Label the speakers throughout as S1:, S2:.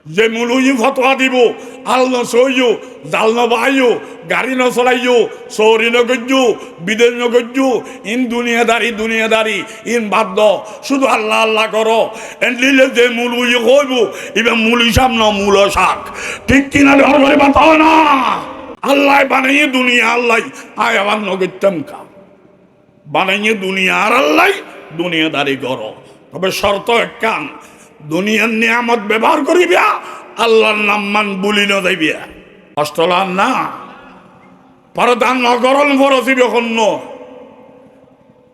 S1: যে মুলুই ফতোয়া দিব আল ন সইও জাল ন বাইও গাড়ি ন চলাইও চৌরি ন গজ্জু বিদেশ ন গজ্জু ইন দুনিয়াদারি ইন বাদ শুধু আল্লাহ আল্লাহ করো এনলিলে যে মুলুই কইব ইবে মুলুই সামনে মূল শাক ঠিক কিনা ধর করে বাতাও না আল্লাহ বানাইয়ে দুনিয়া আল্লাহ আয় আবার নগত্যম কা বানাইয়ে দুনিয়া আর আল্লাহ দুনিয়াদারি করো তবে শর্ত একখান দুনিয়ার নিয়ামত ব্যবহার করিবিয়া আল্লাহর নাম মান বুলি ন যাইবিয়া অষ্টলান না পরদান নগরল ফরসিবে হন্য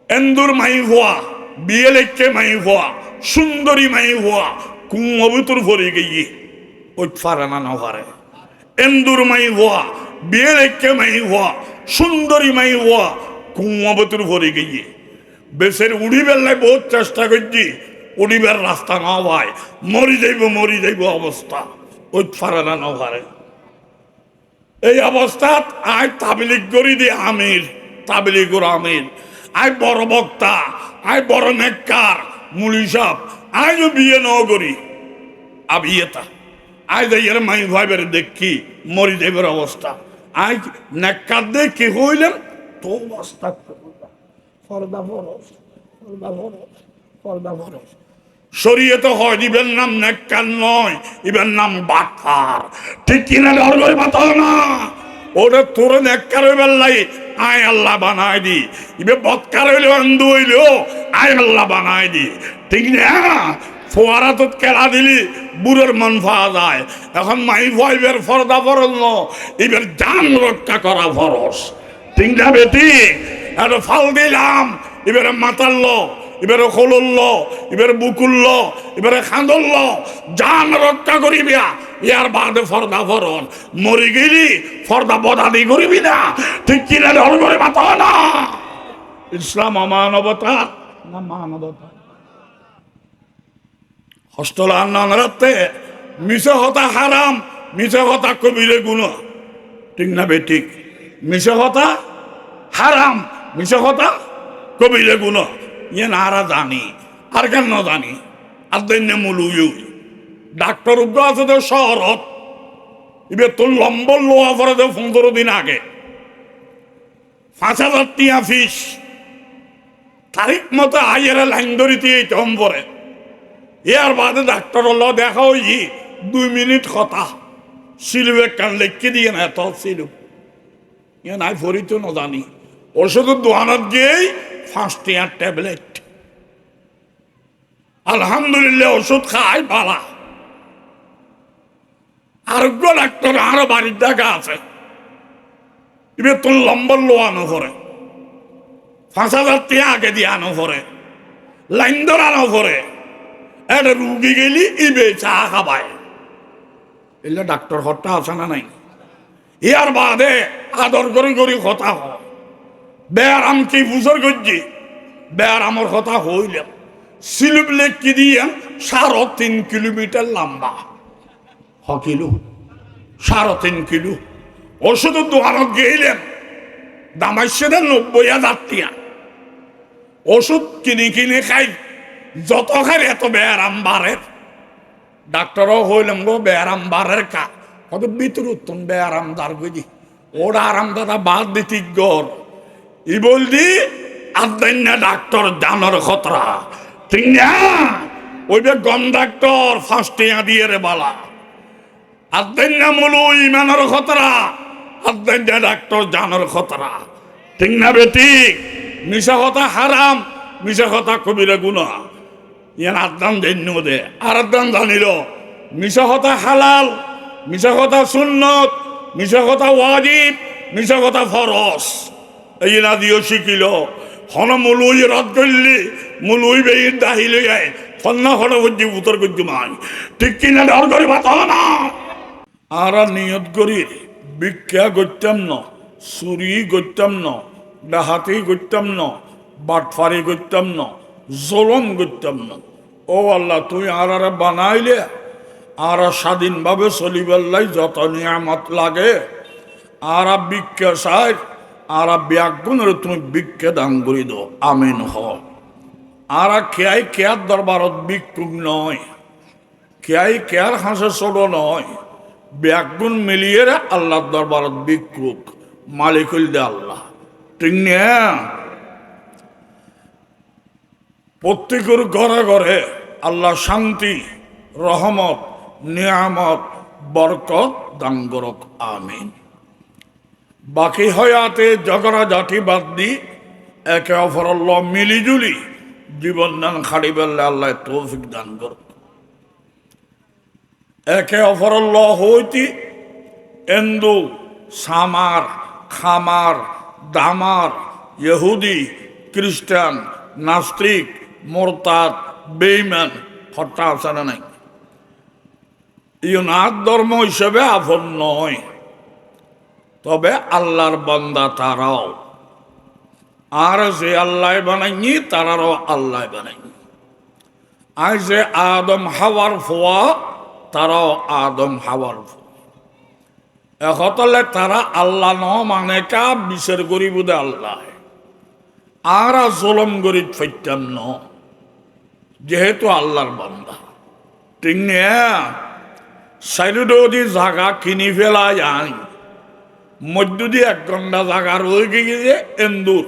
S1: এন্দুর মাই হওয়া বিয়ে লেখকে মাই হওয়া সুন্দরী মাই হওয়া কুমবুতুর ভরে গিয়ে ওই ফারানা না পারে এন্দুর মাই হওয়া বিয়ে লেখকে মাই হওয়া সুন্দরী মাই হওয়া কুমবুতুর ভরে গিয়ে বেশের উড়ি বেলায় বহুত চেষ্টা করছি উড়িবার রাস্তা না হয় মরি যাইব অবস্থা ওই ফারানা না পারে এই অবস্থাত আয় তাবলিগ করি দি আমির তাবলিগুর আমির আয় বড় বক্তা আয় বড় নেককার মুলি সাহেব আয়ও বিয়ে ন করি আবিয়েতা আয় যাইয়ের মাই ভাইবের দেখি মরি যাইবার অবস্থা আয় নেককার দেখি হইলাম তো অবস্থা শরীয়তে হয় ইবের নাম নেককার নয় ইবের নাম বাটপার ঠিক কিনা ধর করে বাতাও না ওটা তোর নেককার হইবার লাই আয় আল্লাহ বানাই দি ইবে বৎকার হইলো অন্ধ হইলো আয় আল্লাহ বানাই দি ঠিক না ফোয়ারা তো কেলা দিলি বুড়োর মন পাওয়া যায় এখন মাই ভাইবের ফরদা ফরজ ন এবার জান রক্ষা করা ফরজ ঠিক না বেটি এত ফল দিলাম এবারে মাতাল্ল এবারে খোলল্ল এবারে বুকুল্ল এবারে খাঁদল্ল জান রক্ষা করিবিয়া ইয়ার বাদে ফর্দা ফরন মরি গেলি ফর্দা বদাদি করিবি না ঠিক কিনা ধর করে মাতা না ইসলাম অমানবতা না মানবতা হস্তলান রাতে মিশে হতা হারাম মিশে হতা কবিরে গুণ ঠিক না বেঠিক মিশে হতা হারাম মিশে হতা কবিরে গুণ ইয়ে নারা জানি আর কেন জানি আর দৈন্য মুলুই ডাক্তার উগ্র আছে তো শহরত এবার তোর লম্বর লোয়া পরে তো 15 দিন আগে 5,000 টিয়া ফিস তারিখ মতো আইয়ের লাইন ধরিতে কম পরে এর বাদে ডাক্তার হল দেখা হই 2 মিনিট কথা সিলুবে কান লেখকে দিয়ে না এত সিলু ইয়ে নাই ফরিত না জানি ওষুধের দোকানত গিয়েই 5 টিয়ার ট্যাবলেট আলহামদুলিল্লাহ ওষুধ খাই পালা আরোগ্য ডাক্তার আরো বাড়ির দেখা আছে এবার তোর লম্বর লোয়ানো করে 5,000 টিয়া আগে দিয়ে আনো করে লাইন ধরানো করে একটা রুগী গেলি ইবে চা খাবায় এলে ডাক্তার হট্টা আছে না নাই ইয়ার বাদে আদর করে কথা হয় বেয়ারাম কি বুঝর করছি বেয়ারামর কথা হইল সিলুপ লেখি দিয়ে 3.5 কিলোমিটার লম্বা কিলো 3.5 কিলো ওষুধের দোকানত গেলেন দামাইছে 90,000 টিয়া ওষুধ কিনে খাই যত খাই এত বেয়ারাম বাড়ের ডাক্তারও হইলাম গো বেয়ারাম বাড়ের কা কত ভিতর উত্তম বেয়ারাম দার গজি ওরা আরাম দাদা বাদ দিতি গর ই বলদি আদান্য ডাক্তার জানার খতরা ঠিক না ওই যে গম ডাক্তার ফার্স্টিয়া দিয়ে রে বালা আদান্য মূল ইমানের খতরা আদান্য ডাক্তার জানার খতরা ঠিক না বেটি মিশা কথা হারাম মিশা কথা কবিরা গুণা ইয়ান আদান জন্য দে আর আদান জানিল মিশা কথা হালাল মিশা কথা সুন্নত মিশা কথা ওয়াজিব মিশা কথা ফরজ এই না দিও শিখিল হন মুলুই রদ করলি মুলুই বেইর দাহিলে যায় ফন্না হল বুঝি উত্তর করছি মাই ঠিক কিনা ডর করে বাতা না আর নিয়ত করি ভিক্ষা করতাম না চুরি করতাম না ডাহাতি করতাম না বাটফারি করতাম না জলম করতাম না ও আল্লাহ তুই আর বানাইলে আর স্বাধীনভাবে চলিবার লাই যত নিয়ামত লাগে আর ভিক্ষা চাই আর ব্যাগুণের তুমি ভিক্ষা দান করে দো আমিন হ আর খেয়াই খেয়ার দরবারত ভিক্ষুক নয় কেয়াই কেয়ার হাসে ছোট নয়, ব্যাগুণ মিলিয়ে আল্লাহর দরবারত ভিক্ষুক, মালিক হইল দে আল্লাহ। ঠিক না? প্রত্যেকের ঘরে ঘরে আল্লাহ শান্তি, রহমত, নিয়ামত, বরকত দান করুক, আমিন। বাকি হয়াতে ঝগড়া ঝাঁটি বাদ দি একে অপরের মিলিজুলি জীবন দান খাড়ি বেললে আল্লাহ তৌফিক দান করুক। একে অপরের হইতি এন্দু সামার, খামার, দামার, ইহুদি, খ্রিস্টান, নাস্তিক, মোরতাদ, বেঈমান হত্যা আছে না নাই? ইউনাদ ধর্ম হিসেবে আপন নয়, তবে আল্লাহর বান্দা তারাও। আর যে আল্লাহ বানাইনি তারারও আল্লাহ বানাইনি। আর যে আদম হাওয়ার ফোয়া তারাও আদম হাওয়ার ফোয়া। এখতলে তারা আল্লাহ ন মানে কা বিচার করিব দে আল্লাহ। আর জলম গরিব ফৈতাম ন, যেহেতু আল্লাহর বান্দা। ঠিক না? সাইডি জায়গা কিনি ফেলা যায়, মধ্য দিয়ে 1 ঘন্টা জায়গা রয়ে গিয়ে এন্দুর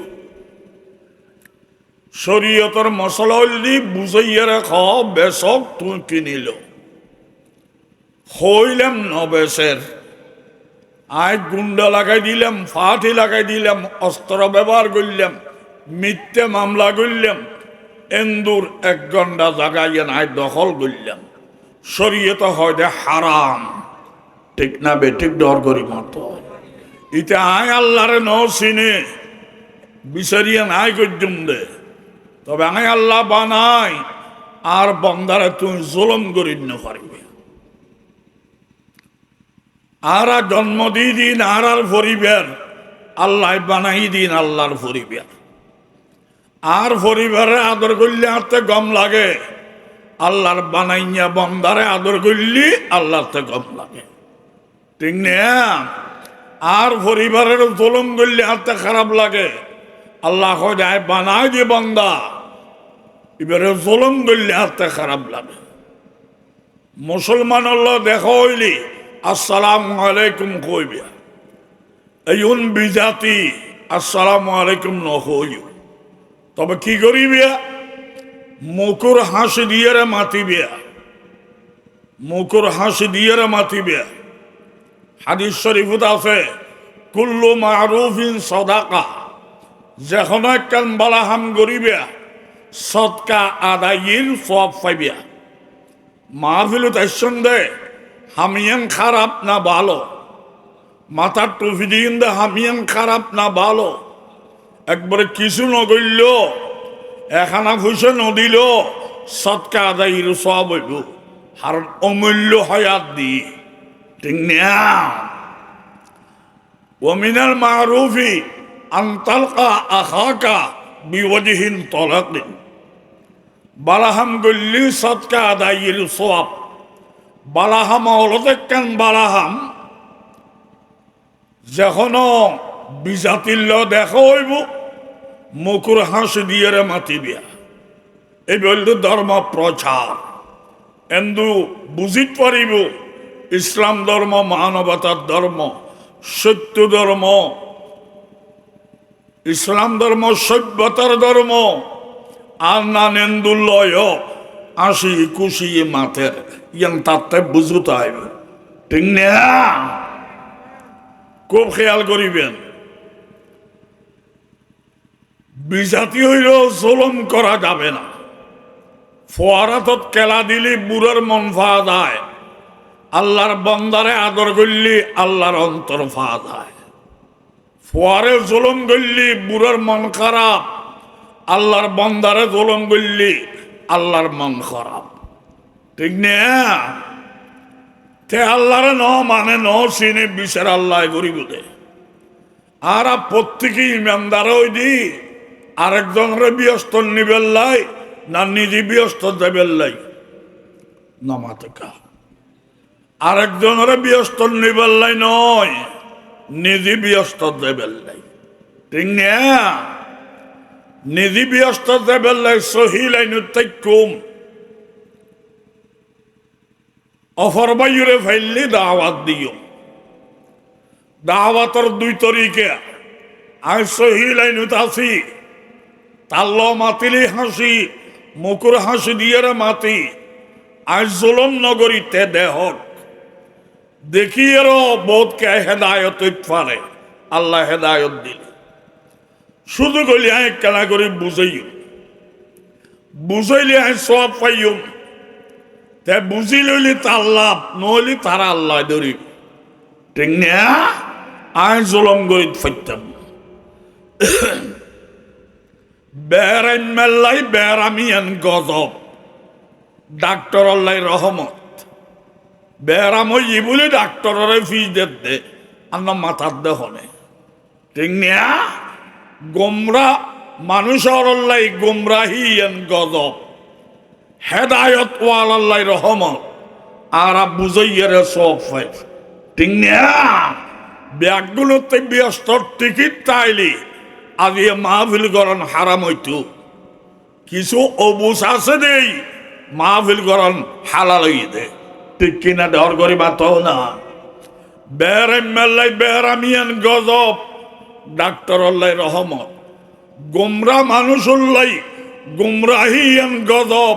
S1: শরীয়তর মশলা দি বুঝাইয়া রেখ বেচক তুই কিনিল হইলাম নবেশের। আয় গুন্ডা লাগাই দিলাম, ফাটি লাগাই দিলাম, অস্ত্র ব্যবহার করলাম, মিথ্যে মামলা করলাম, এন্দুর 1 ঘন্টা জাগাইয়া নাই দখল করলাম। শরীয়ত হয় দে হারাম। ঠিক না বেঠিক ডর করি মতো ইতে আয় আল্লাহরে ন চিনে বিচারিয়া নাই করজুম দে। তবে আয় আল্লাহ বানাই আর বন্দারে তুই জুলুম করি ন পারিবে। আর জন্ম দিয়ে দিন আর পরিবার আল্লাহ বানাই দিন আল্লাহর পরিবার। আর পরিবারে আদর করলে হাতে গম লাগে, আল্লাহর বানাইয়া বন্দারে আদর করলি আল্লাহতে গম লাগে। ঠিক না? আর পরিবারের জুলুম করলে হাতে খারাপ লাগে, আল্লাহ যায় বানাই দি বন্দা, এবারে জুলুম করলে হাতে খারাপ লাগে। মুসলমান আল্লাহ দেখা হইলি আসসালামু আলাইকুম কইবিয়া, এইন বিজাতি আসসালামু আলাইকুম নহইও। তবে কি করিবিয়া? মুকুর হাসি দিয়ে রে মাতিবিয়া, মুকুর হাসি দিয়ে রে মাতিবিয়া। হাদিস শরীফত আছে কুল্লু মারুফিন সাদাকা, যখন একখান বালাহাম করিবিয়া সদকা আদায়ের সওয়াব পাইবিয়া। মাহফিলত আসছেন দে হামিয়ান খারাপ না ভালো, মাথার টুপি দিন দে হামিয়ান খারাপ না ভালো, একবারে কিছু নগইল, এখানা পয়সা নদিল, সদকা আদায়ের সওয়াব হইব, আর অমূল্য হায়াত দি। ঠিক না? ওমিনাল মারুফি আন তালকা আখাকা বিওয়াজহিন তালাকিন, বালাহাম গল্লি সদকা আদায়ের সওয়াব। বালাহাম অলদেকান বালাহাম যখনও বিজাতিল্য দেখা হইব মুকুর হাসি দিয়ে রে মাতিবিয়া। এই বলল ধর্ম প্রচার এন্দু বুঝিত পারিব ইসলাম ধর্ম মানবতার ধর্ম, সত্য ধর্ম। ইসলাম ধর্ম সভ্যতার ধর্ম। আর না নেন্দুল্লয় আসি খুশি মাথের ইয়ান তাতে বুঝতে হইব। ঠিক না? খুব খেয়াল করিবেন। বিজাতি হইল জুলুম করা যাবে না। ফোয়ারাতত কেলা দিলি বুড়ার মন ফা যায়, আল্লাহর বন্দারে আদর করলি আল্লাহর অন্তর ফা যায়। ফোয়ারে জুলুম করলি বুড়ার মন খারাপ, আল্লাহর বন্দারে জুলুম করলি আল্লাহর মন খারাপ। ঠিক না? তে আল্লাহরে ন মানে ন চিনে বিচার আল্লাহ করিব দে। আর প্রত্যেকে ইমানদার হই দি আরেকজনের ব্যস্ত নিবেল্লাই না নিজে ব্যস্ত যাবেল্লাই নমাতকা। আরেকজনের ব্যস্ত নিবেল্লাই নয়, নিজে ব্যস্ত যাবেল্লাই। ঠিক না? নিজে ব্যস্ত যাবেল্লাই সহি লাইন তাইকুম অফর বাইরে ফাইললে দাওয়াত দিও। দাওয়াতর দুই তরিকা। আই সহি লাইনুত আছি, তাল্ল মাতিলি হাসি, মুকুর হাসি দিয়ে মাতি। আজ জুলুম নগরীতে দেহক দেখি এরও বোধকে হেদায়ত পারে। আল্লাহ হেদায়ত দিলে শুধু গলি আয় কেনা করে বুঝাইও, বুঝাইলে আয় সব পাইম। তে বুঝি লইলি তার লাভ, নইলি তারা আল্লাহ ধরিব। ঠিক না? আয় জুলুম গরিত ফাইতাম বেড়াইন মেল্লাই বেড়ামিয়ান গজব। ডাক্তার আল্লাহ রহমত বেড়াম হই বলে ডাক্তারের ফিস দে আন্না মাথার দেহনে। ঠিক না? গোমরা মানুষের আল্লাহ গোমরাহিয়ান গজব, হেদায়ত ওয়াল আল্লাহ রহমত। আর বুঝাইয়ারে সব ফাই। ঠিক না? ব্যাগগুলোতে ব্যস্ত টিকিট তাইলি আজ মাহফিল করেন হারাম হইতো। কিছু অবুস আছে দেই মাহফিল করেন হালাল হইয়ে দে। ঠিক কিনা? ডর করি বাতাও না। বেড়াই মেল্লাই বেড়ামিয়ান গজব, ডাক্তার আল্লাহ রহমত। গুমরা মানুষুল্লাই গুমরাহিয়ান গজব,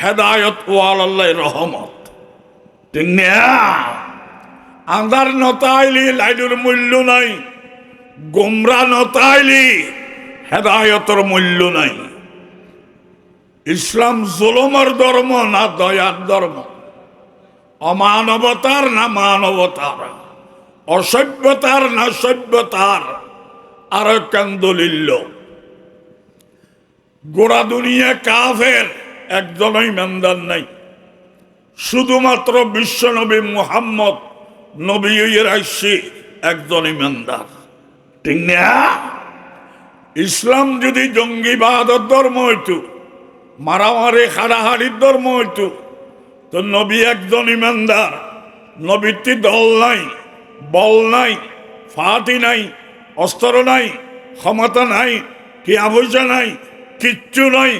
S1: হেদায়ত ওয়াল আল্লাহ রহমত। ঠিক না? আন্ধার নতাইলি লাইটের মূল্য নাই, গুমরা নতাইলি হেদায়তের মূল্য নাই। ইসলাম জুলুমের ধর্ম না দয়ার ধর্ম, অমানবতার না মানবতার, অসভ্যতার না সভ্যতার। আর কান্দলিল্ল গোড়া দুনিয়া কাফের, একজনই ইমানদার নাই। শুধুমাত্র বিশ্ব নবী মুহাম্মদ নবী আসছে একজন ইমানদার। ঠিক না? ইসলাম যদি জঙ্গিবাদের ধর্ম হইতো, মারামারি হাড়াহাড়ির ধর্ম হইতো, তো নবী একজন ইমানদার। নবীটি দল নাই, বল নাই, ফাটি নাই, অস্ত্র নাই, ক্ষমতা নাই, কি পয়সা নাই, কিচ্ছু নাই।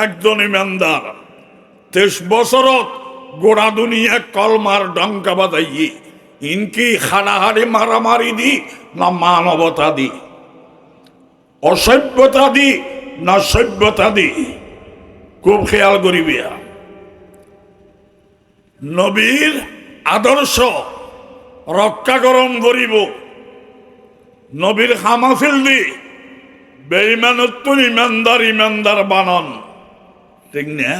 S1: একজন ইমানদার 23 বছরত গোড়া দুনিয়া কলমার ডঙ্কা বাজাইয়ে ইনকি হাড়াহাড়ি মারামারি দি না মানবতা দি, অসভ্যতা দি না সভ্যতা দি। খুব খেয়াল করিবিয়া। নবীর আদর্শ রক্ষাকরণ করিব, নবীর হামাফিল দি বেঈমানত্বর ইমানদার ইমানদার বানান। ঠিক না?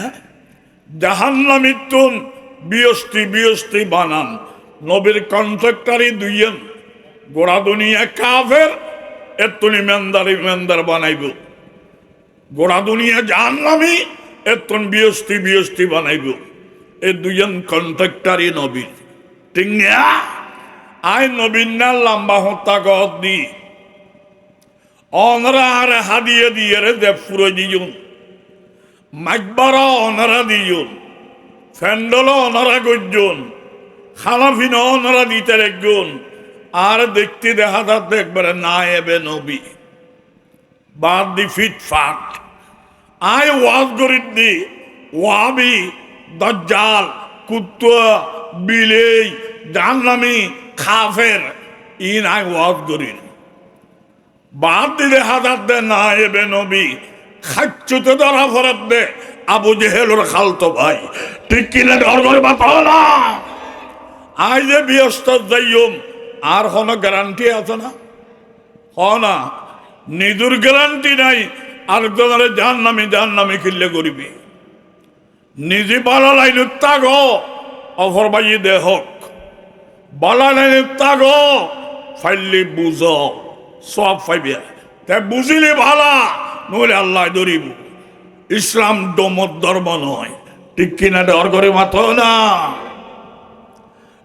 S1: জাহান্নামীত্বন বিয়স্তি বিয়স্তি বানান। নবীর কন্ট্রাক্টারি দুইজন গোড়া দুনিয়া কাফের, এত্তুন ইমানদার ইমানদার বানাইব। গোড়া দুনিয়া জাহান্নামী, এত্তুন বিয়স্তি বিয়স্তি বানাইব। এই দুইজন কন্ট্রাক্টারি নবীর। ঠিক না? আয় নবীর না লম্বা হত্যা গদ দি অনরা আর হাদিয়ে দিয়ে রে দেব ফুরে দিজুন, মাইকবারা অনারা দিজুন, ফ্যান্ডল অনারা গজ্জন, খানাফিন অনারা দিতে একজন। আর দেখতে দেখা যাচ্ছে একবারে না এবে নবী বাদ দি ফিটফাট। আয় ওয়াজ করি দি ওয়াবি দজ্জাল কুত্তা বিলেই জাহান্নামী কাফের ইন আয় ওয়াজ করি বাদ দিলে হাজার দে না এবে নবী খাচ্ছুতে ধরা ফরত দে আবু জেহেলর খালতো ভাই। ঠিক কিনা? ডর করে বাতাও না। আই যে ব্যস্ত যাইম আর কোনো গ্যারান্টি আছে না? হ না, নিজের গ্যারান্টি নাই। আরেকজনের জাহান্নামী কিনলে করিবি। নিজে বালা লাইন তাগ অফর বাইয়ে দেহক, বালা লাইন তাগ ফাইলি বুঝ সব ফাইবিয়া। তে বুঝিলে ভালা, নইলে আল্লাহ ধরিব। ইসলাম ডোমত ধর্ম নয়। ঠিক কিনা? ডর করে মাথা না।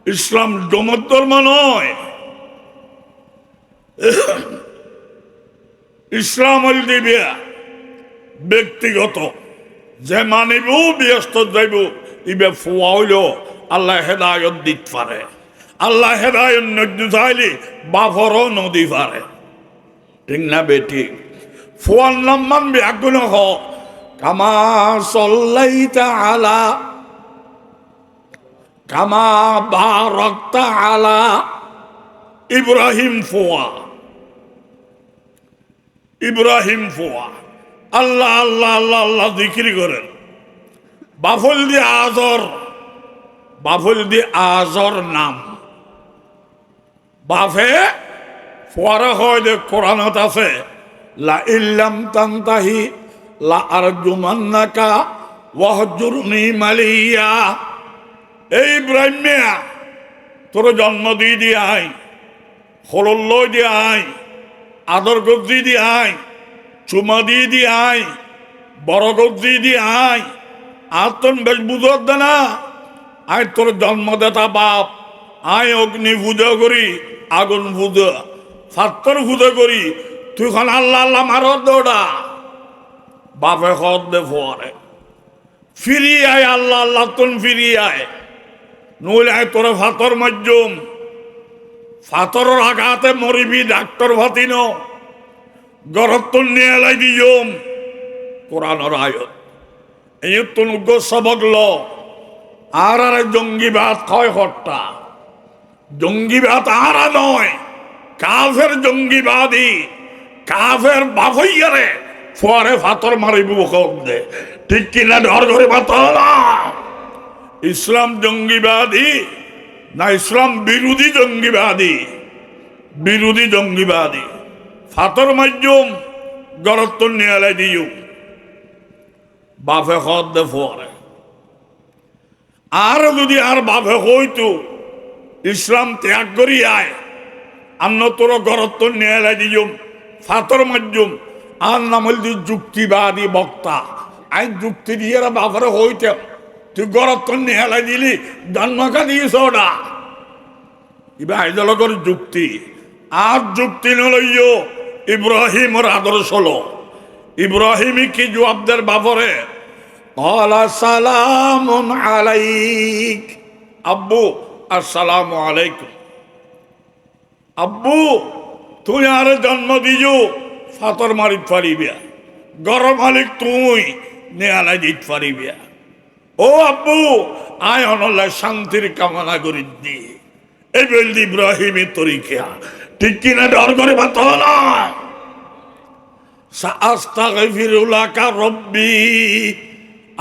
S1: ইসলাম ডোমত ধর্ম নয়। ইসলাম হল দিবে ব্যক্তিগত, যে মানিব ব্যস্ত যাইব ইবে ফুয়া হইল আল্লাহ হেদায়ত দিতে পারে। আল্লাহ হেদায়ত নদী চাইলে বাফরও নদী পারে। ঠিক না বেটি? ফুয়ার নাম মানবে আগুন হ কামা সল্লাইতা আলা কামা বারাকতা আলা ইব্রাহিম ফোয়া, ইব্রাহিম ফোয়া। আল্লাহ আল্লাহ আল্লাহ আল্লাহ জিকির করেন। বাফল দিয়ে আজর, বাফল দিয়ে আজর নাম বাফে ফোয়ারা হয় যে কোরআনত আছে, লা ইল্লাম তান্তাহি লা আরজুমান্নাকা ওয়াহজুরনি মালিয়া। এই ইব্রাহিমিয়া তোর জন্ম দিয়ে দিয়ে আই, হলল দিয়ে আই, আদর গজ্জি দিয়ে আই, চুমা দিয়ে দিয়ে আই, বড় গজ্জি দিয়ে আই। আর তোর বেশ বুঝত দে না, আয় তোর জন্মদাতা বাপ, আয় অগ্নি পূজা করি, আগুন পূজা, সাত্তর পূজা করি, তুই খান আল্লাহ আল্লাহ মারত দৌড়া। বাপে খত দে ফোয়ারে ফিরি আয়, আল্লাহ আল্লাহ তুন ফিরি আয়, নইলে আয় তোর ফাতর মজ্জুম, ফাতরের আঘাতে মরিবি ডাক্তার ভাতিন, গরত তুন নিয়ে এলাই দিয়ম। কোরআনের আয়ত এই তুন সবক ল। আর জঙ্গিবাদ কয় হট্টা, জঙ্গিবাদ আর নয়, কাফের জঙ্গিবাদী, কাফের বাফইয়ারে ফোয়ারে ফাতর মারিব দে, ঠিক কিনা? ডর করে বাতলা ইসলাম জঙ্গিবাদী না ইসলাম বিরোধী জঙ্গিবাদী? বিরোধী জঙ্গিবাদী। ফাতর মাজ্জুম গরত নিয়ে দিও, বাফে খত দে ফোয়ারে। আর যদি আর বাফে হইতো ইসলাম ত্যাগ করি আয়, আন্ন তোর গরত নিয়ে দিও ফাতর মাজ্জুম। আর নাম হল যুক্তিবাদী বক্তা। আই যুক্তি দিয়ে বাফারে হইতে তুই গরত নিয়ে দিলি, জন্মকা দিয়েছ ওটা ইবা আইজলকর যুক্তি। আর যুক্তি নলইও ইব্রাহিমর আদর্শ হলো। ইব্রাহিমই কি জবাবদের বাফরে সালামুন আলাইক, আব্বু আসসালামু আলাইকুম। আব্বু তুই আর জন্ম দিজু ফাতর মারিত পারিবিয়া, গরম মালিক তুই নেয়ালা দিত পারিবিয়া। ও আব্বু আয় অনল্লা শান্তির কামনা করি দি। এই বলদি ইব্রাহিমের তরিকা, ঠিক কিনা? ডর করে বাত না। আস্তাগফিরুল্লাকা রব্বি,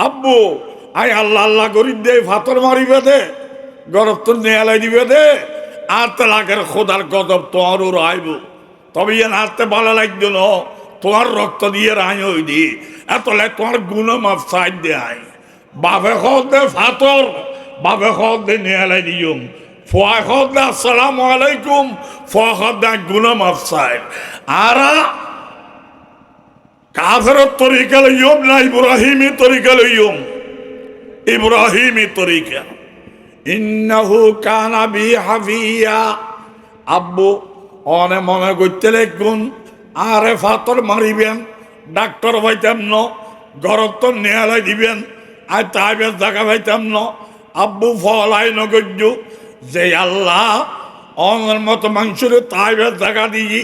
S1: আব্বু আয় আল্লাহ আল্লাহ করি দে, ফাতর মারিবে দে, গরব তো নেয়ালাই দিবে দে। আর তালাকের খোদার গজব তোমার আইব, তবে ইয়ান হাতে ভালো লাগতো না, তোমার রক্ত দিয়ে রাই হই দি, এত লাগ তোমার গুণ মাফ সাইড দে আই। বাপে খত দে ফাতর, বাপে খত দে নেয়ালাই দিয়ম, ফোয়া খত দে আসসালামু আলাইকুম, ফোয়া খত দে গুণ মাফ সাইড। আর কাফের তরিকা লইয়ম না ইব্রাহিমি তরিকা লইয়ম? ইব্রাহিমি তরিকা। ইন্নাহু কানা বি হাফিয়া, আব্বু অনে মনে করতে লিখুন আরে ফাতর মারিবেন, ডাক্তার পাইতাম ন, গরত নেয়ালাই দিবেন, আর তাইবের জায়গা পাইতাম ন। আব্বু ফলাই নগর্য যে আল্লাহ অনের মতো মাংসের তাইবের জায়গা দিয়ে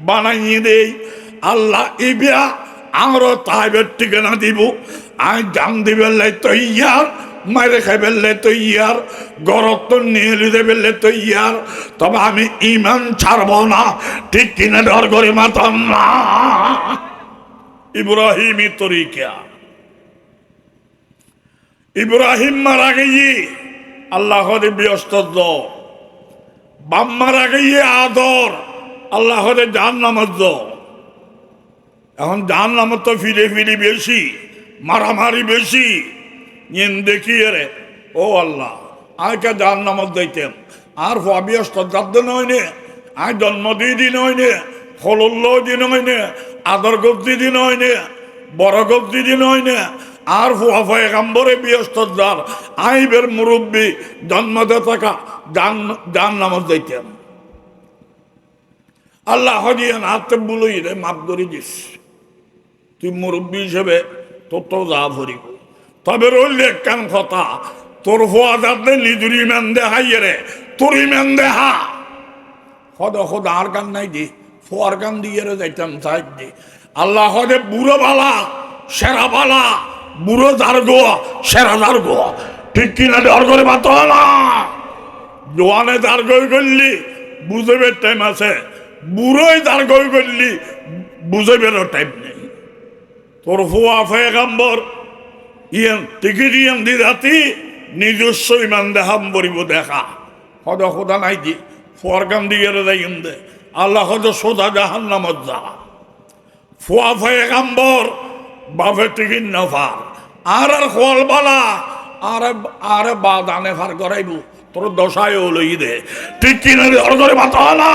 S1: বানাইয়ে দেই। আল্লাহ ইবিয়া আমারও তাইবের ঠিকানা দিব, আমি জান দিবেন লাই তৈয়ার, মারে খাইবেললে তৈয়ার, গরত নিয়ে লিতে বেললে তৈয়ার, তবে আমি ইমান ছাড়ব না, ঠিক কিনা? ডর করে মাতাম না। ইব্রাহিমি তরিকা। ইব্রাহিম মারা গিয়ে আল্লাহ ব্যস্ত, বাপ মারা গিয়ে আদর, আল্লাহ জাহান্নামত। এখন জাহান্নামত তো ফিরে ফিরে বেশি, মারামারি বেশি। দেখিয়ে রে ও আল্লাহ আয়কে জাহান্নামত যাইতেম, আর ব্যস্ত যাদ নইনে, আয় জন্ম দিয়ে দিন হয়নে, হলুল্ল দিন হয়নে, আদর গব্জি দিন হয়নে, বড় গব্জি দিন হয়নে, আর ফুয়া ফুয়া কাম্বরে ব্যস্ত যার আইবের মুরব্বী জন্মদে থাকা জাহান্নামত যাইতেম। আল্লাহ হদিয়ান হাতে বুলই রে মাপ করে দিস, তুই মুরব্বী হিসেবে তোর তো যা ভরিব। তবে রইল কান কথা, তোর হওয়া যাতে নিজুর ইমান দেখাইয়ে রে, তোর ইমান দেহা হদে হদ আর গান নাই দি, ফোয়ার গান দিয়ে রে যাইতাম সাইড দি। আল্লাহ হদে বুড়ো বালা, সেরা বালা, বুড়ো দার গোয়া, সেরা দার গোয়া, ঠিক কিনা ডর করে বাত না জোয়ানে দাঁড় গই করলি বুঝেবের টাইম আছে, বুড়োই দাঁড় গই করলি বুঝেবেরও টাইম নেই। তোর ফুয়া পয়গাম্বর ইয়ান টিকিট ইয়ান দি রাতি নিজস্ব ইমান দেখাম বরিব দেখা হদ খোদা নাই দি ফুয়ার গান দিয়ে যাইম দে আল্লাহ হদ সোজা জাহান নামত যা। ফুয়া পয়গাম্বর বাপে টিকিট নফার আর খোয়াল বালা আরে বাদানে ফার করাইব তোর দশায় লই দে ঠিক কিনা ধর করে বাত না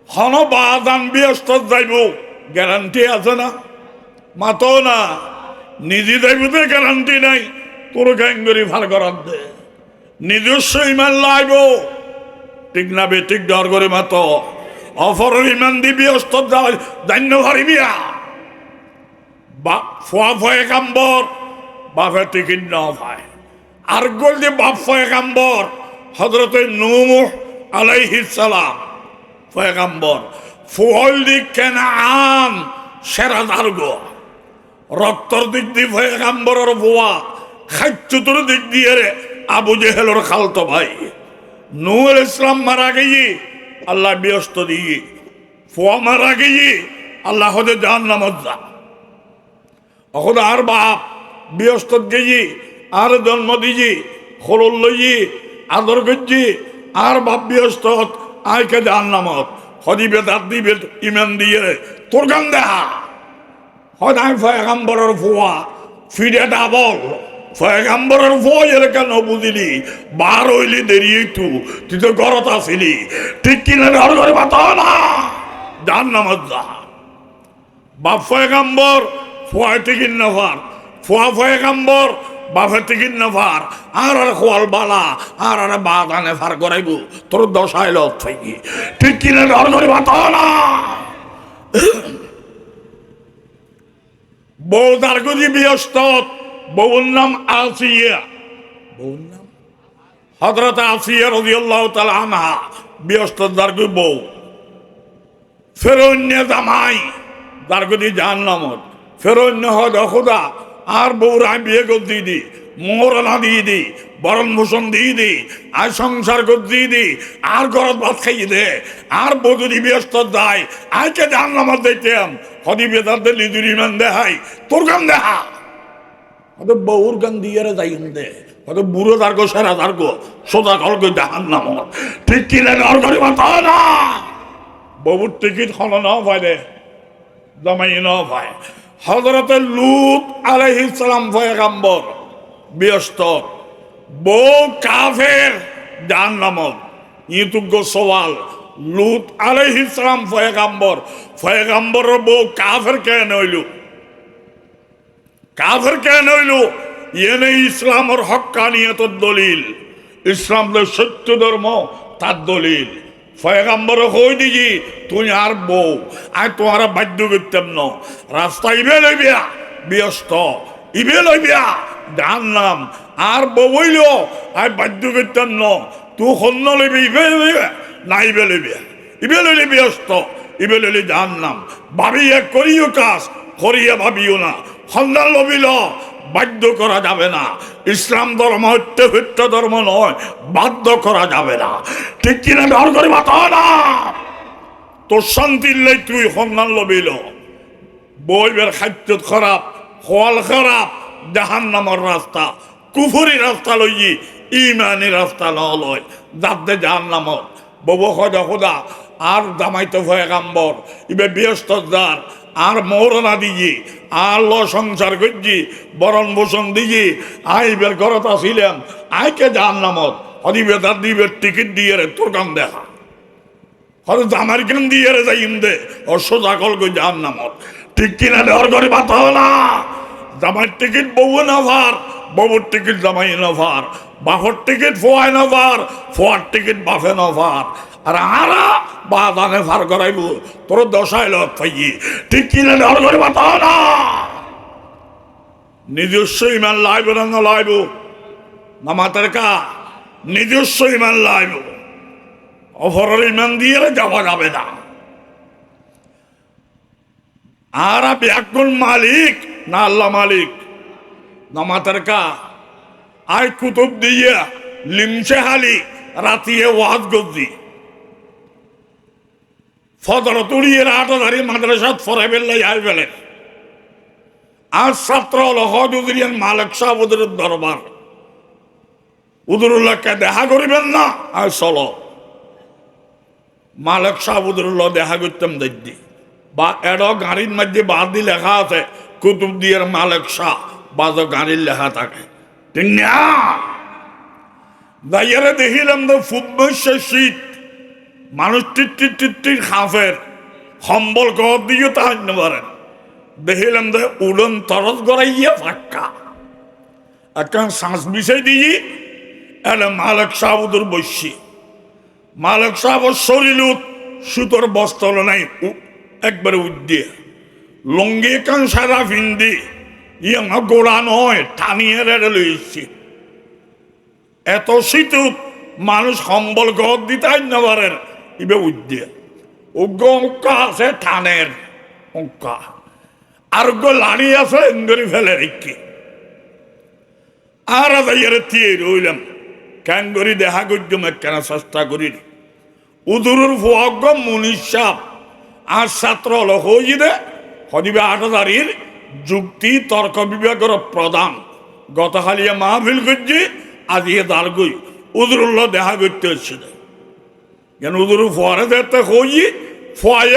S1: হন বাদান ব্যস্ত যাইব গ্যারান্টি আছে না? মাতো না নিজে যাইব তো গ্যারান্টি নাই, তোর গ্যাঙ্গরি ফার করার দে নিজস্ব ইমান লাইব ঠিক না বে ঠিক ডর করে মাতো অফর ইমান দি ব্যস্ত জান্য হারিবিয়া ফুয়া পয়গাম্বর বাপে টিকিট ন ভাই আর গোল যে বাপ পয়গাম্বর হযরতে নূহ আলাইহিস সালাম পয়গাম্বর ফুল দিক কেনান সেরা দার্গ রক্তর দিক দিয়ে পয়গাম্বরের বুয়া খাদ্যতর দিক দিয়ে রে আবু জেহেলের খালতো ভাই নূহ আলাইহিস সালাম মারা গিয়ে আল্লাহ ব্যস্ত দিয়ে ফুয়া মারা গিয়ে আল্লাহ হতে জাহান্নামত যা এখন আর বাপ ব্যস্ত গেছি আর জন্ম দিছি খোলল লইছি আদর করছি আর বাপ ব্যস্ত আয়কে জাহান্নামত হদিবে তার দিবে ইমান দিয়ে তোর গান দেখা হদায় পয়গাম্বরের ফুয়া ফিরে ডাবল পয়গাম্বরের ফুয়া এর কেন বুঝিলি বার হইলি দেরি একটু তুই তো ঘরত আসিলি ঠিক কিনা ঘর ঘরে বাত না জাহান্নামত যা। বাপ পয়গাম্বর ফুয়া টিকিট নফার ফুয়া পয়গাম্বর বাপের টিকিট নফার আর খোয়াল বালা আর বাদানে ফার করাইব তোর দশায় লত থাকি ঠিক কিনা ঘর ঘরে বাত না। বউ দারগুজি ব্যস্ত বউর নাম আসিয়া বউর নাম হযরত আসিয়া রাদিয়াল্লাহু তাআলা আনহা ব্যস্ত দারগু বউ ফেরন্য জামাই দারগুজি জাহান্নামত ফেরন্য হদ খোদা আর বউরা বিয়ে করে দিয়ে দি মোহরানা দিয়ে দি বরণ ভূষণ দিয়ে দি আর সংসার করে দিয়ে দি আর গরত ভাত খাইয়ে দে আর বউ যদি ব্যস্ত যায় আজকে জাহান্নামত দেখতাম হদি বেদারদের লিজুর ইমান দেখাই তোর গান দেখা হয়তো বউর গান দিয়ে যাই দে হয়তো বুড়ো দার্গো সেরা দার্গো সোজা কলকে জাহান্নামত ঠিক কিনা ঘর ঘরে মাথা না বউর টিকিট হলো না ভাই রে জমাই ন ভাই হযরতে লূত আলাইহিস সালাম পয়গাম্বর ব্যস্ত বউ কাফের জাহান্নামত ইতুগ্য সওয়াল লূত আলাইহিস সালাম পয়গাম্বরের বউ কাফের কেন হইল কাফের কেন হইল এনে ইসলামের হক্কানিয়তের দলিল ইসলাম সত্য ধর্ম তার দলিল পয়গাম্বর কই দিছি তুই আর বউ আর তোমার বাধ্য করতাম ন রাস্তা ইবে লইবিয়া ব্যস্ত ইবে লইবিয়া জাহান্নাম আর বউ হইল আর বাধ্য করতাম ন তুই সন্ন লইবি ইবে লইবে না ইবে লইবিয়া ইবে লইলে ব্যস্ত ইবে লইলে জাহান্নাম ভাবিয়া করিও কাজ করিয়া ভাবিও না সন্ধান লবিল বাধ্য করা যাবে না ইসলাম ধর্ম হত্যা ধর্ম নয় বাধ্য করা যাবে না ঠিক কিনা ডর করে মাথা না তোর শান্তির লাই তুই সন্ধান লবিল বইবের খাদ্য খারাপ খোয়াল খারাপ জাহান্নামের রাস্তা কুফুরি রাস্তা লই ইমানি রাস্তা লয় যাতে জাহান্নামত বউ খোদা খোদা আর জামাইতে পয়গাম্বর ইবে ব্যস্ত যার আর মোহরনা দিয়ে আর ল সংসার করছি বরণ ভূষণ দিয়ে আইবের ঘরত আসিলাম আইকে জাহান্নামত হদিবে তার দিবে টিকিট দিয়ে রে তোর গান দেখা হয়তো জামার গান দিয়ে রে যাইম দে ও সোজা কল কই জাহান্নামত ঠিক কিনা ডর করে বাতা না জামার টিকিট বউ না ভার বউর টিকিট জামাই না ভার বাপর টিকিট ফোয়ায় না ভার ফোয়ার টিকিট বাপে না ভার আর আরা বাদানে ফার করাইব তোর দশায় লত থাকি ঠিক কিনা ডর করে বাতা না নিজস্ব ইমান লাইব না লাইব না মাতার কা নিজস্ব ইমান লাইব অপরের ইমান দিয়ে যাওয়া যাবে না আর ব্যাকুল মালিক না আল্লাহ মালিক নামাতের কা আয় কুতুব দিয়া লিমসে হালি রাতিয়ে ওয়াজ গজি ফদর তুড়িয়ে আটাধারি মাদ্রাসাত ফরাই বেল্লাই আই বেলেন আর ছাত্র হল হজ উজরিয়ান মালিক সাহেব উদুরের দরবার উদুরুল্লাহকে দেখা করিবেন না আর চলো মালিক সাহেব উদুরুল্লাহ দেখা করতাম দেখি বা এড গাড়ির মধ্যে বাদ দিয়ে লেখা আছে কুতুব দিয়ার মালিক শাহ বাদ গাড়ির লেখা থাকে দাইয়ারে দেখিলাম তো ফুটবসে শীত মানুষ টিট্টির খাফের সম্বল ঘর দিয়ে তাহার পারেন দেখিলাম তো উড়ন তরস গড়াইয়া ফাঁকা একটা শ্বাস বিষয় দিয়ে এলে মালিক সাহেবুদুর বসছি মালিক সাহেব শরীর সুতোর বস্ত্র নাই একবারে উদ্দিয়ে লঙ্গি কান সারা ফিন্দি ইয়ে গোড়া নয় টানিয়ে রেড়ে লইছি এত শীত মানুষ সম্বল ঘর দিতে না পারেন ইবে উদ্দিয়ে উগ্র অঙ্কা আছে টানের অঙ্কা আর লাড়ি আছে এঙ্গরি ফেলে রেখে আর যাইয়ারে তিয়ে রইলাম কেন করি দেখা করতাম কেন চেষ্টা করি উদুরের ভুয়জ্ঞ মুনিশ সাহেব আর ছাত্র হল হই দে হদিবে আটাদারির যুক্তি তর্ক বিভাগের প্রধান গতকালিয়া মাহফিল করছি আজিয়ে দাঁড়গই উদুরুল্লাহ দেখা করতে হচ্ছিল কেন উদুর ফোয়ারে দেখতে হই ফোয়ায়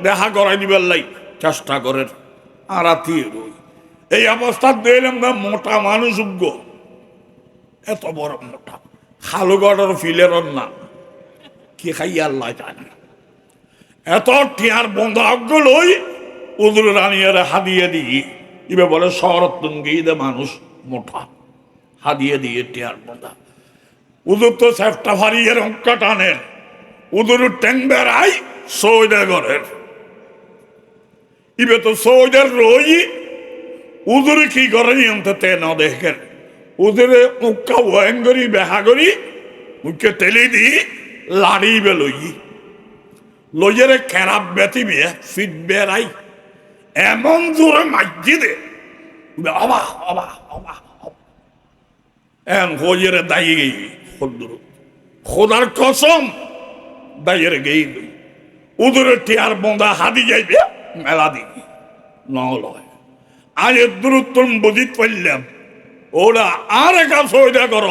S1: দেখা করাই দিবার লাই চেষ্টা করেন আর রই এই অবস্থা দিলাম না মোটা মানুষ উগ্র এত বড় মোটা খালুগড়ের ফিলের না কি খাই আল্লাহ জানে এত টিয়ার বন্ধ লই উদুর রানিয়ার হাদিয়ে দিই ইবে বলে শহরত তুঙ্গিদে মানুষ মোটা হাদিয়ে দিয়ে টিয়ার বন্ধা উদুর তো সেফটা ভারিয়ের অঙ্কা টানেন উদুর ট্যাং বেড়াই সৌদে ঘরের ইবে তো সৌদের রই উদুরে কি করে নিয়ন্ত্রণ তে না দেখেন উদুরে মুখা ওয়াঙ্গরি বেহা করি মুখে তেলি দি লাড়ি বে লইয়ের খেরাপ বেতিবে ফিট বেড়াই এমন জোরে মাইজি দে অবা অবা অবা এন হইয়ের দায়ী গেই খোদার কসম দাইয়ের গেই উদুরে টিয়ার বন্ধা হাদি যাইবে মেলা দিই নয় আজ দূরত্ব বুঝিত পারলাম ওরা আর কাজ হইয়া কর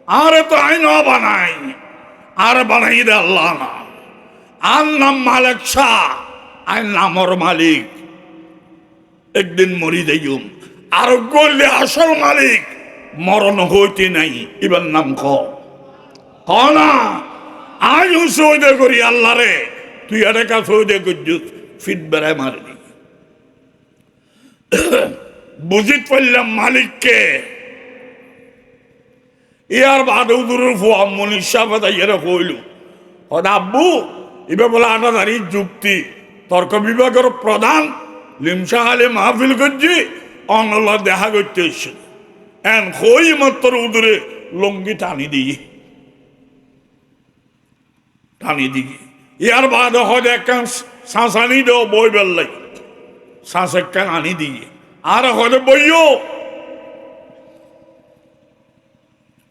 S1: আরে তো আইন বানাই আর বানাই দে আল্লাহ না আর নাম মালিক শাহ আই নামর মালিক একদিন মরি যাইম আর গলে আসল মালিক মরণ হইতে নাই এবার নাম ক না আজ সৌদে করি আল্লাহ রে তুই আর কাজ সৌদে করছিস ফিট বেড়ায় মারবি বুঝিত পারলাম মালিককে ইয়ার বাদ উদুরের ফুয়া মনীষা বেদাইয়ের হইল আব্বু এবার বলে আটাদারি যুক্তি তর্ক বিভাগের প্রধান লিমসা আলী মাহফিল করছি অনল্লা দেখা করতে এসেছিল এন হই মাত্র উদুরে লঙ্গি টানি দিই ইয়ার বাদ হয়তো একটা শ্বাস আনি দেও বই বেল্লাই শ্বাস একটা আনি দিয়ে আর হয়তো বইও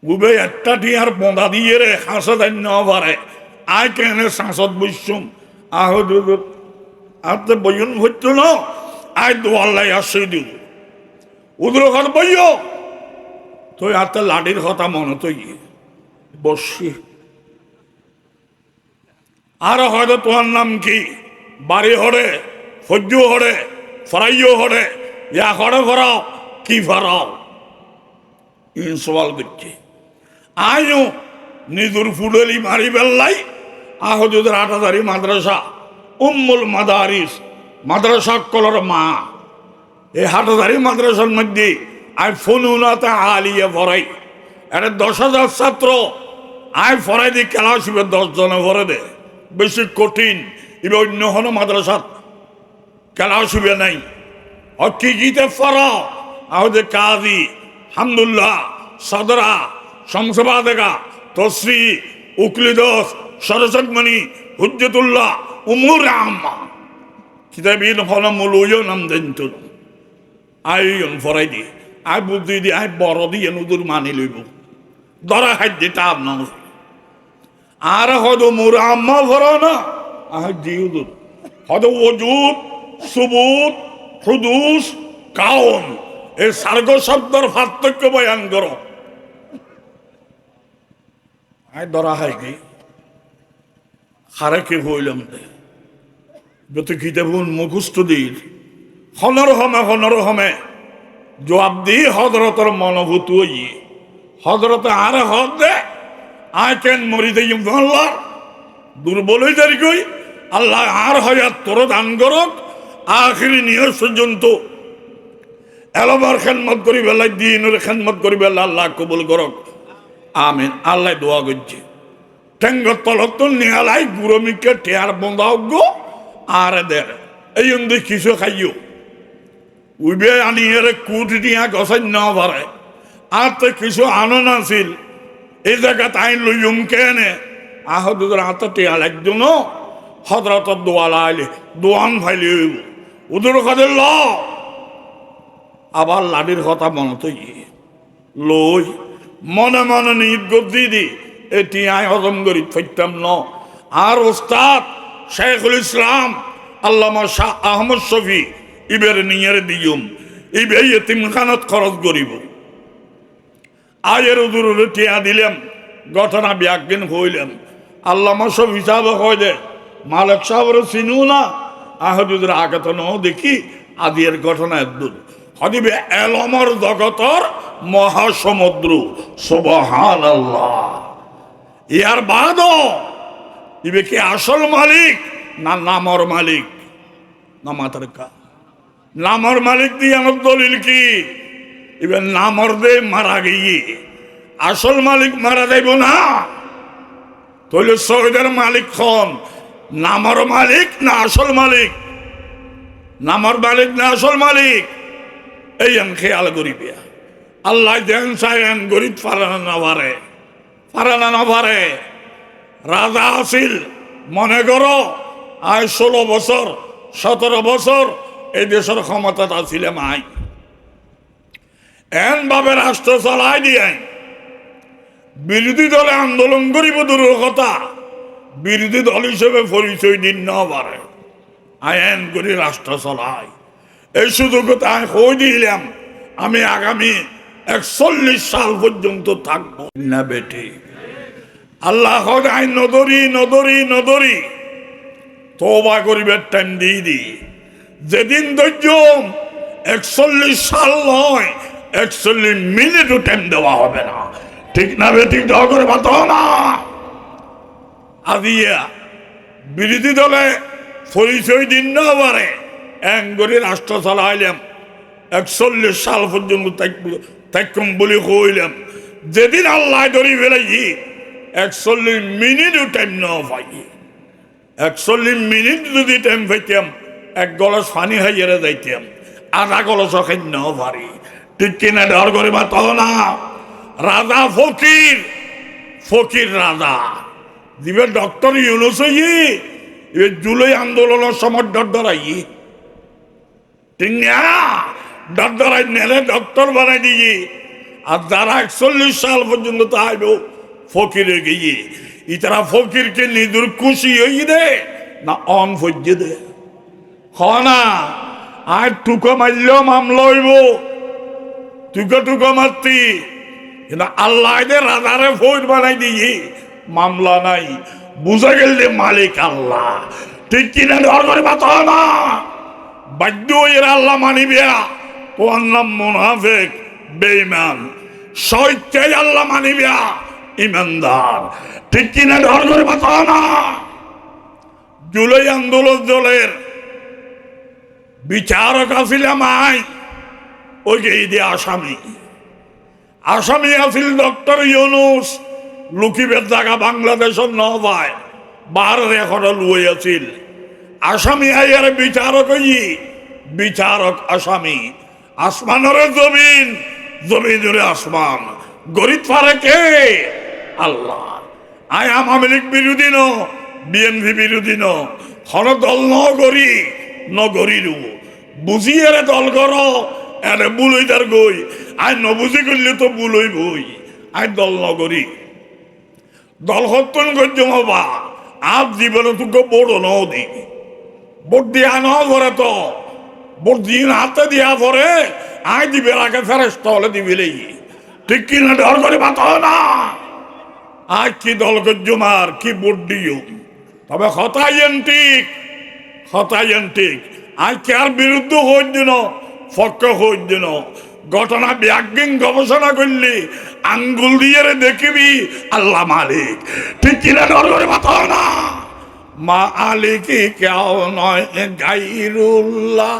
S1: উবে একটা টিয়ার বন্ধা দিয়ে রে হাসে ধান্য পারে আয় কেন শ্বাসত বসছুম আহ আর তো বইন হইতো না আয় দোয়াল্লাই আসে দিল উদর ঘর বইও তুই হাতে লাঠির কথা মনে তুই বসি আর হয়তো তোমার নাম কি বাড়ি হরে ফজ্জ হরে ফরাইও হরে ইয়া হরে ফরাও কি ফরাও ইন সওয়াল করছে আয়ও নিজুর ফুডলি মারি বেল্লাই আহদুদের আটাদারি মাদ্রাসা উম্মুল মাদারিস মাদ্রাসা কলর মা এই হাটাদারি মাদ্রাসার মধ্যে আয় ফনুনাতে আলিয়া ফরাই এটা 10,000 ছাত্র আয় ফরাই দিয়ে খেলা আসবে 10 জনে ভরে দে বেশি কঠিন এবার অন্য হনো মাদ্রাসাত খেলা আসবে নাই আর কি জিতে ফরা আহদে কাজী হামদুল্লাহ সদরা শমসবাদেগা তসরি উকলিদস সরসদমণি হুজ্জতুল্লাহ উমুর আম্মা কিতাবিন হলাম মুলুয় নাম দেন তো আইন ফরাই দিয়ে আই বুদ্ধি দিয়ে আই বড় দিয়ে নুদুর মানি লইব ধরা খাদ্যে তার নয় আর হয়তো মোর আম্মা ভরা না আহ জিউদুর হয়তো ওজুদ সুবুত হুদুস কাউন এই সার্গ শব্দের পার্থক্য বয়ান করো আই ধরা হয় কি হারে কে হইলাম যত কিতাবুল মুখস্থ দিল হনরহমে জবাব দি হজরতর মনোভূত ইয়ে হজরত আর হদ দে আই কেন মরি দেই আল্লাহ দুর্বল হয়ে যারি কই আল্লাহ আর হাজার তোর দান করক আখিরি নিয়ত পর্যন্ত এলবার খেদমত করি বেলায় দিনের খেদমত করি বেলা আল্লাহ কবুল করক আমিন আল্লাহ দোয়া করছে ঠেঙ্গর তলত নিয়ালাই গুরমিকে টেয়ার বন্ধা গো আর দের এই কিছু খাইও উইবে আনি এর কুট দিয়া গছাই না পারে আর তো কিছু আনন আছিল এই জায়গা তাই লইম কেনে আহদুদের হাতে টেয়াল একজন হজরত দোয়ালা আইলে দোয়ান ফাইলে হইব উদুর কাজে ল আবার লাডির কথা মনে লই মনে মনে নিজ গদ্দি দি এটি আই হজম করি থাকতাম ন আর ওস্তাদ শেখুল ইসলাম আল্লামা শাহ আহমদ শফি ইবের নিয়ের দিয়ম ইবে এতিমখানত খরচ করিব আয়ের উদুর টিয়া দিলাম ঘটনা ব্যাজ্ঞান হইলাম আল্লামা সব হিসাবে হয় দে মালিক সাহেবের চিনু না আহদুদের আগে তো ন দেখি আদিয়ের ঘটনা একদূর হদিবে এলমর জগতর মহাসমুদ্র সুবহানাল্লাহ ইয়ার বাদ ইবে কি আসল মালিক না নামর মালিক না মাতার কা নামর মালিক দিয়ে আমার দলিল কি ইবে নামর দে মারা গিয়ে আসল মালিক মারা যাইব না তাহলে সৌদের মালিক খন নামর মালিক না আসল মালিক নামর মালিক না আসল মালিক এই খেয়াল করিবে আল্লাহ দেন চাইন গরিব ফারানা না পারে রাজা আছিল মনে করো আয় 16 বছর 17 বছর এই দেশের ক্ষমতা ছিলাম আই এন ভাবে রাষ্ট্র চালাই দিয়ে বিরোধী দলে আন্দোলন করিব দূরের কথা বিরোধী দল হিসেবে পরিচয় দিন না পারে আইন করি রাষ্ট্র চালাই এই সুযোগ তাই হয়ে দিলাম আমি আগামী 41 সাল পর্যন্ত থাকবো না বেটি আল্লাহ আইন নদরি তওবা করিবার টাইম দিয়ে দি যেদিন ধৈর্য 41 সাল নয় 41 মিনিটও টাইম দেওয়া হবে না ঠিক না বেটি দোয়া করে বাতাও না আদিয়া বিরোধী দলে পরিচয় দিন না পারে এঙ্গরি রাষ্ট্র চালাইলাম 41 সাল পর্যন্ত থাকম বলে কইলাম যেদিন আল্লাহ ধরি ফেলাই 41 মিনিটও টাইম না পাই 41 মিনিট যদি টাইম পাইতাম এক গলাস পানি খাইয়ে যাইতাম আধা গলাস খাই না পারি ঠিক কিনা ডর করে বাতাও না রাজা ফকির রাজা দিবে ডক্টর ইউনুস জুলাই আন্দোলনের সময় ডরাই ঠিক না ডরাই নেলে ডক্টর বানাই দিয়ে আর যারা 41 সাল পর্যন্ত তাইব ফকিরে গিয়ে ইতারা ফকিরকে নিজের খুশি হয়ে দে না অন ফজ্জে দে না আর টুকো মারলেও মামলা হইব টুকো মারতি কিন্তু আল্লাহ রাজারে ফৌজ বানাই দিয়ে মামলা নাই বুঝা গেল যে মালিক আল্লাহ ঠিক কিনা ডর করে বাঁচাও না বাধ্য এর আল্লাহ মানিবে তোমার নাম মুনাফিক বেঈমান সত্যি আল্লাহ মানিবে ইমানদার ঠিক কিনা ডর করে বাঁচাও না জুলাই আন্দোলন দলের বিচারক আছিলাম ওই যে আসামি আছিল ডক্টর ইউনুস লুকিবের জায়গা বাংলাদেশের ন পায় বার এখনো লুই আছিল আসামি আইয়ার বিচারক আসামি আসমানের জমিনের আসমান গরিব পারে কে আল্লাহ আয় আওয়ামী লীগ বিরোধী ন বিএনপি বিরোধী ন হন দল নগরীরু বুঝিয়ে দল কর এরে বুলই তার গই আই নবুঝি করলে তো বুলই বই আই দল নগরী দল হত্যন করছো বাবা আজ জীবনে তোকে বড় নদী ভোট দিয়া ন করে তো ভোট দিন হাতে দিয়া পরে আই দিবে আগে ফেরেস্ত হলে দিবিলেই ঠিক কিনা ডর করে বাত না আজ কি দল করছো মার কি ভোট দিও তবে হতাইন ঠিক আজ কার বিরুদ্ধে হইল দিন পক্ষ হইল দিন ঘটনা ব্যাগিং গবেষণা করলি আঙ্গুল দিয়ে দেখিবি আল্লাহ মালিক ঠিক কিনা ডর করে বাত না মা আলিকি কেউ নয় গাইরুল্লাহ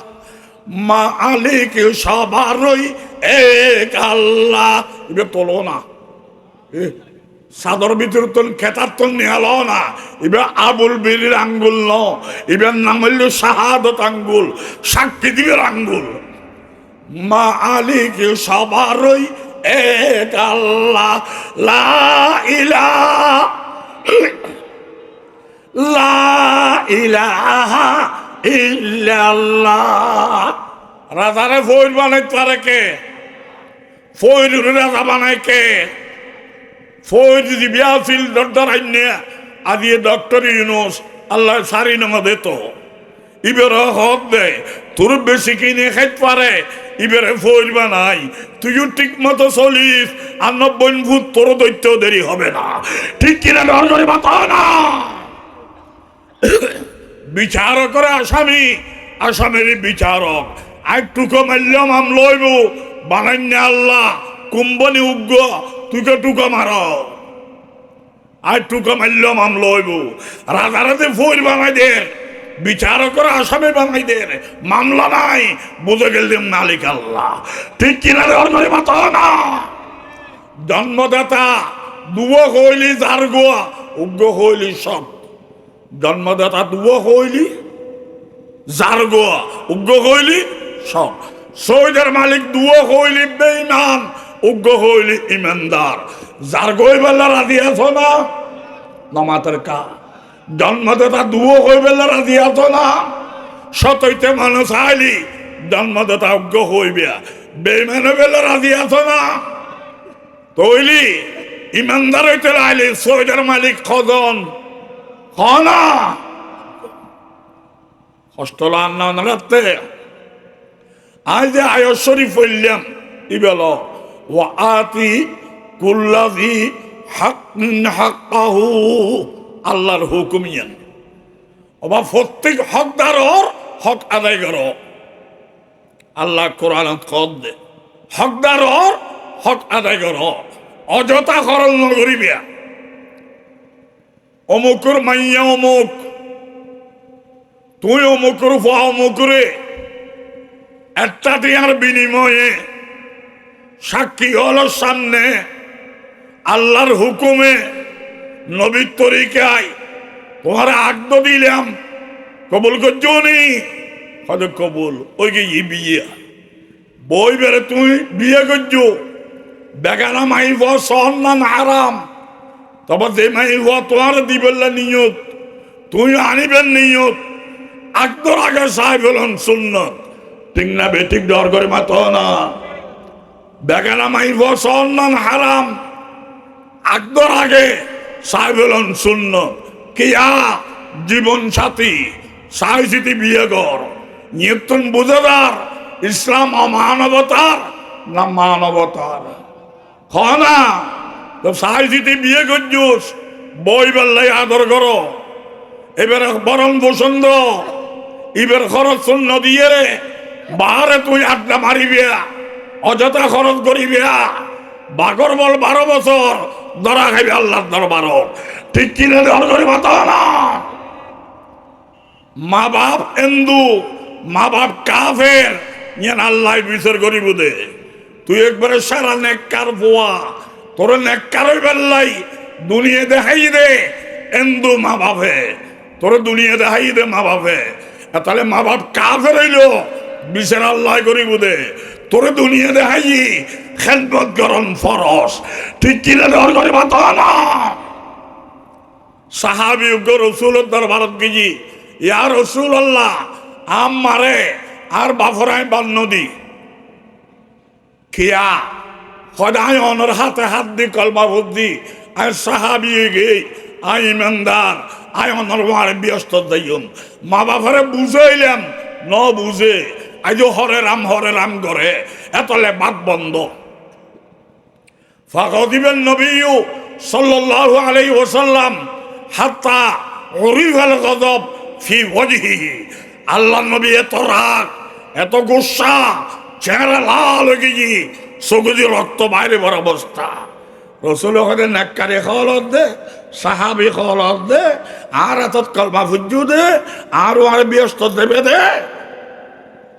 S1: মা আলিকি সবারই এক আল্লাহ এবার তোলো না সাদর ভিতর তো খেতার তো নিয়াল না এবার আবুল বিরির আঙ্গুল ন এবার নাম হইল শাহাদত আঙ্গুল সাক্ষী দিবের আঙ্গুল মা আলিকি সবারই এক আল্লাহ লা ইলাহা লা ইলাহা ইল্লাল্লাহ রাজারে ফৌর বানাইতে পারে কে ফৌর রাজা বানায় কে ফৌর যদি বিয়া ছিল ডক্টর আইনে আদিয়ে ডক্টর ইউনুস আল্লাহ সারি নামা দিত ইবের হক দেয় তোর বেশি কিনে খাইতে পারে ইবেরে ফৌর বানাই তুইও ঠিক মতো চলিস আর 90 ফুট তোর দৈত্য দেরি হবে না ঠিক কিনা ডর করে বাতা না বিচারক আসামি আসামের বিচারক আইটুকো মারলাম আম লইব বানাইন্য আল্লাহ কুম্বনি উগ্র তুকে টুকো মার আইটুকো মারলাম আম লইব রাজারাতে ফৌর বানাই দে বিচারক আসামি বানাই দে মামলা নাই বুঝে গেল মালিক আল্লাহ ঠিক কিনা মাথা না জন্মদাতা দুয়ো হইলি যার গোয়া উগ্র হইলি সব জন্মদাতা দুয়ো হইলি যার গোয়া উগ্র হইলি সব সৌদের মালিক দুয়ো হইলি বেঈমান উগ্র হইলি ইমানদার যার গই বেলা রাজি আছো না নমাতের কা জন্মদাতা দুয়ো হই বেলা রাজি আছো না সতইতে মানুষ আইলি জন্মদাতা উগ্র হইবে বেঈমান বেলা রাজি আছো না তৈলি ইমানদার হইতে আইলি সৌদের মালিক খজন না কষ্ট রাখতে আজ যে আয় শরীফ হইলাম ই বেল ও আতি কুল্লাভি হাক্কাহু আল্লাহর হুকুমিয়ান অবা প্রত্যেক হকদারর হক আদায় কর আল্লাহ কোরআন কদ দে হকদারর হক আদায় কর অযথা খরচ নগরিবে অমুকুর মাইয়া অমুক তুই অমুকুর ফা অমুকুরে একটা টিয়ার বিনিময়ে সাক্ষী হল সামনে আল্লাহর হুকুমে নবীর তরিকায় তোমার আগ্দ দিলাম কবুল করছো নি হয়তো কবুল ওই গে বিয়ে বই বেড়ে তুই বিয়ে করছো বেগানা মাইব সন্নান আরাম তবে যে মাইব তোমার দিবেল্লা নিয়ত তুই আনিবেন নিয়ত আকদর আগে সাহেব হলেন সুন্নত ঠিক না বেঠিক ডর করে মাত না বেগানা মাইব সন্নান হারাম আকদর আগে সাহেব হলেন সুন্নত কিয়া জীবন সাথী সাহিত্যি বিয়ে কর নিয়তন বুঝেদার ইসলাম অমানবতার না মানবতার না তো সাহিত্যি বিয়ে করছুস বই বেল্লাই আদর করো এবার বরং পছন্দ এবার খরচ শূন্য দিয়ে রে বাহারে তুই আড্ডা মারিবে অযথা খরচ করিবে বাগর বল 12 বছর ধরা খাইবে আল্লাহর দরবার ঠিক কিনে ধর করে মাথা না মা বাপ হিন্দু মা বাপ কাফের ইয়ান আল্লাহ বিচার করিব দে তুই একবারে সারা নেককার পোয়া তোর নেককার বেল্লাই দুনিয়া দেখাই দে হিন্দু মা বাপে তোর দুনিয়া দেখাই দে মা বাপে তাহলে মা বাপ কাফের হইল বিচার আল্লাহ করিব দে তোর দুনিয়া দেখাই খেদমত গরম ফরস ঠিক কিনে ধর করে মাথা না সাহাবি রসুলের দরবারত গিয়ে ইয়া রাসূলুল্লাহ আম মারে আর বাফরায় বান্ন দি কিয়া সদায় অনর হাতে হাত দি কলমা বুদ্ধি আয় সাহাবি গে আই ইমানদার আয় অনর মারে ব্যস্ত দাইম মা বাবারে বুঝাইলাম ন বুঝে আজ হরে রাম করে এতলে বাদ বন্ধ ফাগদিবেন নবী সাল্লাল্লাহু আলাইহি ওয়াসাল্লাম হাত্তা উরিফাল গযব ফি ওয়াজহিহি আল্লাহ নবী এত রাগ এত গুসা চেহারা লাল হয়ে গিয়ে চকুদি রক্ত বাইরে বড় অবস্থা রসুল ওখানে নাক্কারে খাওয়ালত দে সাহাবি খাওয়ালত দে আর এত কলমা ফুজু দে আরো আর ব্যস্ত দেবে দে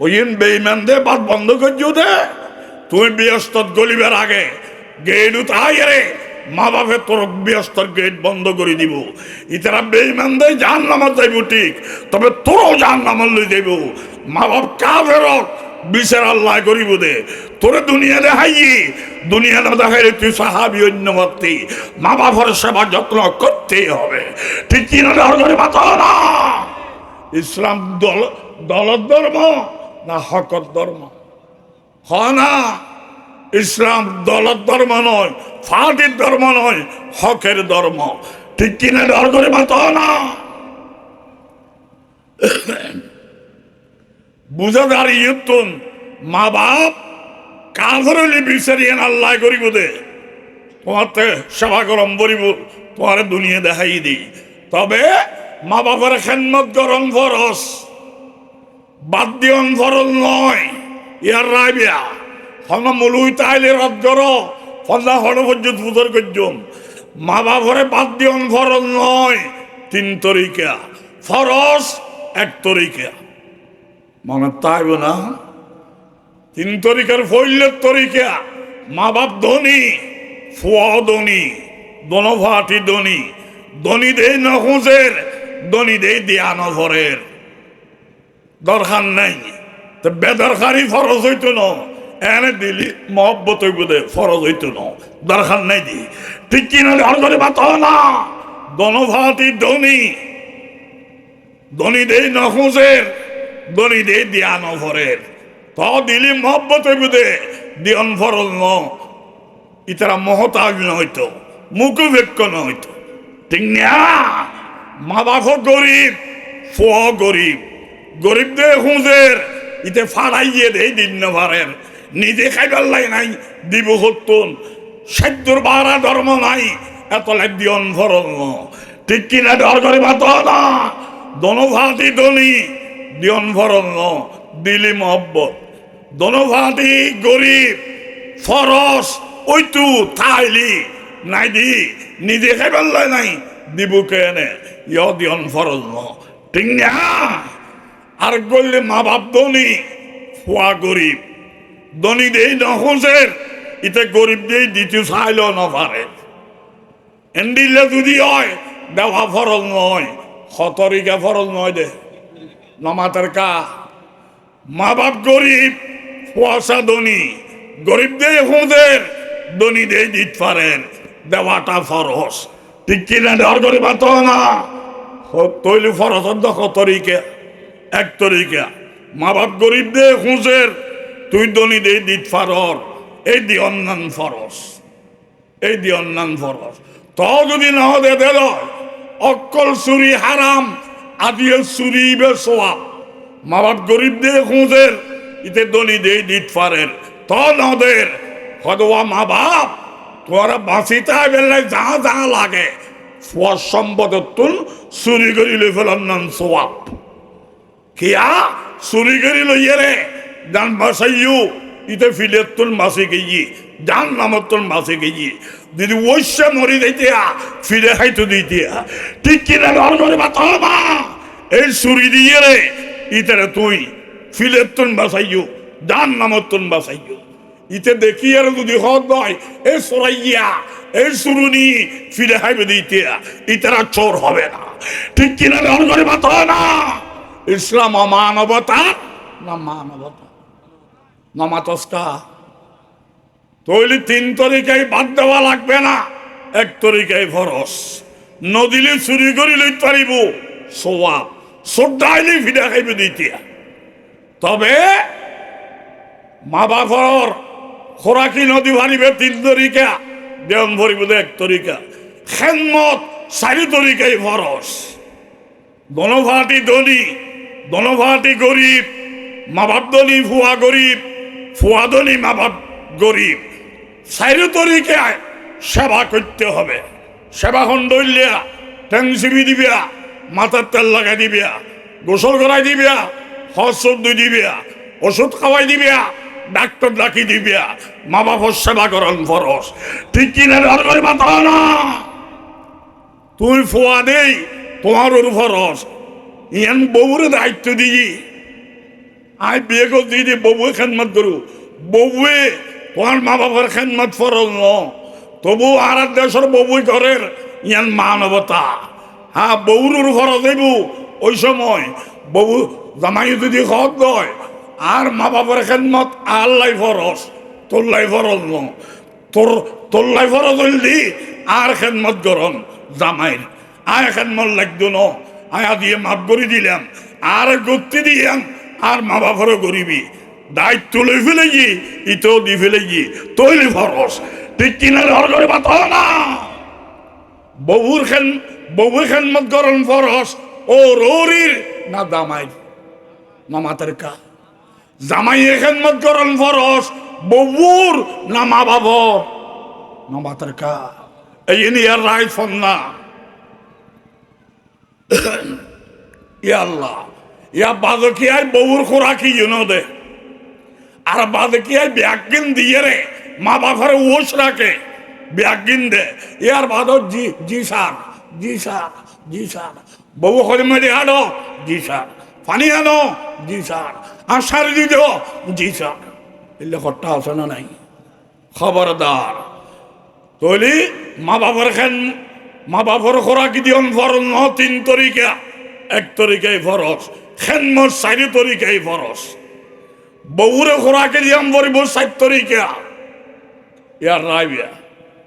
S1: ওইন বেইমান দে বাদ বন্ধ করছু দে তুই ব্যস্ত গলিবের আগে গেট উঠাই রে মা বাপে তোর ব্যস্তর গেট বন্ধ করে দিব ইতারা বেইমান দে জাহান্নামে যাইব ঠিক তবে তোরও জাহান্নামে লই যাইব মা বাপ কাফের বিচার আল্লাহ করিব দে তোরে দুনিয়া দেখাই দুনিয়া না দেখাইলে তুই সাহাবি অন্য ভক্তি মা বাপের সেবা যত্ন করতেই হবে ঠিক কিনা ধরে মাথা না ইসলাম দলের ধর্ম না হকর ধর্ম হ না ইসলাম দলের ধর্ম নয় ফাটির ধর্ম নয় হকের ধর্ম ঠিক কিনা ধরে মাথা না বুঝাদার ইয়তুন মা বাপ কাজরলি বিচারিয়েন আল্লাহ করিব দে তোমার সেবা গরম করিব তোমার দুনিয়া দেখাই দিই তবে মা বাবার খেদমত গরম ফরস বাদ দিয়ন ফরল নয় ইয়ার রাইবিয়া হন মুলুই তাইলে রদ গর ফন্দা হন পর্যন্ত পুজোর করজম মা বাবারে বাদ দিয়ন ফরল নয় 3 তরিকা ফরস 1 তরিকা মনে তাইব না 3 তরিকার ফইলের তরিকা মা বাপ ধনী ফুয়া ধনী দনভাটি ধনী ধনী দে নহুজের ধনী দে দিয়া নভরের দরকার নাই তো বেদরকারি ফরজ হইতো না এনে দিলি মহব্বত হইব দে ফরজ হইতো না দরকার নাই দি ঠিক কিনা ধরে বাত না দনভাটি ধনী ধনী দে নহুজের দনি দে দিয়া নভরের ত দিলি মহব্বত হইব দে দিয়ন ফরল ন ইতারা মহতাজ নইতো মুখভেক্ষ নইতো ঠিক না মা বাপ গরিব ফুয়া গরিব গরিব দে হুঁজের ইতে ফাড়াইয়ে দে দিন নভারের নিজে খাইবার লাই নাই দিব হতুন সাধ্যর বাড়া ধর্ম নাই এত লাগ দিয়ন ফরল ন ঠিক কিনা ডর করে বাত না দনভাতি ধনী দিয়ন ফরল ন দিলি মহব্বত দনভাতি গরিব ফরস ওইটু থাইলি নাই দি নিজে খাইবার লাই নাই দিব কেনে ইয় দিয়ন ফরল ন ঠিক না আর গল্লে মা বাপ ধনী ফুয়া গরিব ধনী দেই নহুজের ইতে গরিব দেই দিতে চাইল নপারে এন্ডিলে যদি হয় দেওয়া ফরল নয় সতরিকা ফরল নয় দে নমাতের কা মা বাপ গরিব পয়সা ধনী গরিব দে হুঁদের ধনী দে দিতে পারেন দেওয়াটা ফরস ঠিক কিনা ধর করে বাত না তৈলি ফরস তরিকা 1 তরিকা মা বাপ গরিব দে হুঁজের তুই ধনী দে দিত ফারর এই দি অন্যান ফরস এই দি অন্যান ফরস ত যদি না দে দে অক্কল চুরি হারাম আদিয়ে চুরি বে সোয়াব মা বাপ গরিব দে হুঁজের ইতে ধনী দে দিত ফারের ত নদের হদওয়া মা বাপ তোরা বাঁচিতে বেলায় যা যা লাগে ফুয়ার সম্পদ তুল চুরি করি লই ফেলার নাম সোয়াব কিয়া চুরি করি লইয়ে রে জান বাসাইও ইতে ফিলের তুল মাসে গিয়ে জান নামত তুল মাসে গিয়ে দিদি ওইসে মরি দিতিয়া ফিরে খাইতো দিতিয়া ঠিক কিনা ঘর করে বাবা এই চুরি দিয়ে রে ইতে তুই ফিলের তুল বাসাইও জান নামত তুল বাসাইও ইতে দেখি আর যদি হদ নয় এই সরাইয়া এই সুরুনি ফিরে খাইবে দিতে ইতারা চোর হবে না ঠিক কিনা ঘর করে বাবা না ইসলাম অমানবতা না মানবতা না মাতস্কা তৈলি 3 তরিকায় বাদ দেওয়া লাগবে না 1 তরিকায় ফরস নদিলে চুরি করি লইতে পারিব সোয়াব শ্রদ্ধাইলে ফিরে খাইবে দিতে তবে মা বাপর খোরাকি নদী ভারিবে 3 তরিকা, দেওয়ান ভরিব 1 তরিকা। খেদমত 4 তরিকাই ফরজ। দনভাটি ধনী, দনভাটি গরিব, মা বাপ ধনী ফুয়া গরিব, ফুয়া ধনী মা বাপ গরিব। 4 তরিকায় সেবা করতে হবে। সেবা খন্ডলিয়া ট্যাংসিবি দিবিয়া, মাথার তেল লাগাই দিবিয়া, গোসল করাই দিবিয়া, হসদ দিবিয়া, ওষুধ খাওয়াই দিবিয়া, ডাক্তার ডাকি দিবিয়া। মা বাবার সেবা করেন ফরজ, ঠিক কিনা? না তুই ফোয়া দেই তোমার ওর ফরজ। ইয়ান বউরে দায়িত্ব দিই, আই বিয়ে করতে দিই বউয়ে খেদমত করু। বউয়ে তোমার মা বাবার খেদমত ফরজ ন, তবু আর দেশের বউই ঘরের ইয়ান মানবতা। হ্যাঁ, বউর ফরজ হইব। ওই সময় বউ জামাই যদি হক দয় আর মা বাবার খেদমত আল্লাই ফরজ, তোল্লাই ফরজ ন। তোল্লাই ফরজ হইলি আর খেদমত গরম জামাইর। আয় খেদমত লাগতো ন, আয়া দিয়ে মাফ করে দিলাম আর গতি দিলাম আর মা বাবারও গরিবি দায়িত্ব লই ফেলে গিয়ে ইতো দি ফেলে গিয়ে তৈরি ফরস, ঠিক কিনা? ঘরে বাতা না বউর খেদমত করেন ফরস। ও রোরির না জামাই না মাতার কা? জামাইয়ের খেদমত করেন ফরস, বউর না মা বাবার না মাতার কা? এই নিয়ে রায় ফোন না। ইয়া আল্লাহ, ইয়া বাদকিয়ায় বউর খোরাকি দে আর বাদকিয়ায় ব্যাগিন দিয়ে রে মা বাবার ওষ রাখে ব্যাগিন দে। ইয়ার বাদর জি জি স্যার, জি স্যার, জি স্যার। বউ হলে মেরে আনো, জি স্যার। পানি আনো, জি স্যার। আর সারি দি দেও, জি স্যার। এলে ঘরটা আছে না নাই? খবরদার। তৈলি মা বাবার খোরাকি দিয়ন ফরজ ন 3 তরিকা। 1 তরিকাই ফরজ। খেদমত 4 তরিকাই ফরজ। বউরে খোরাকি দিয়াম বরিব 4 তরিকা। ইয়ার রাইবিয়া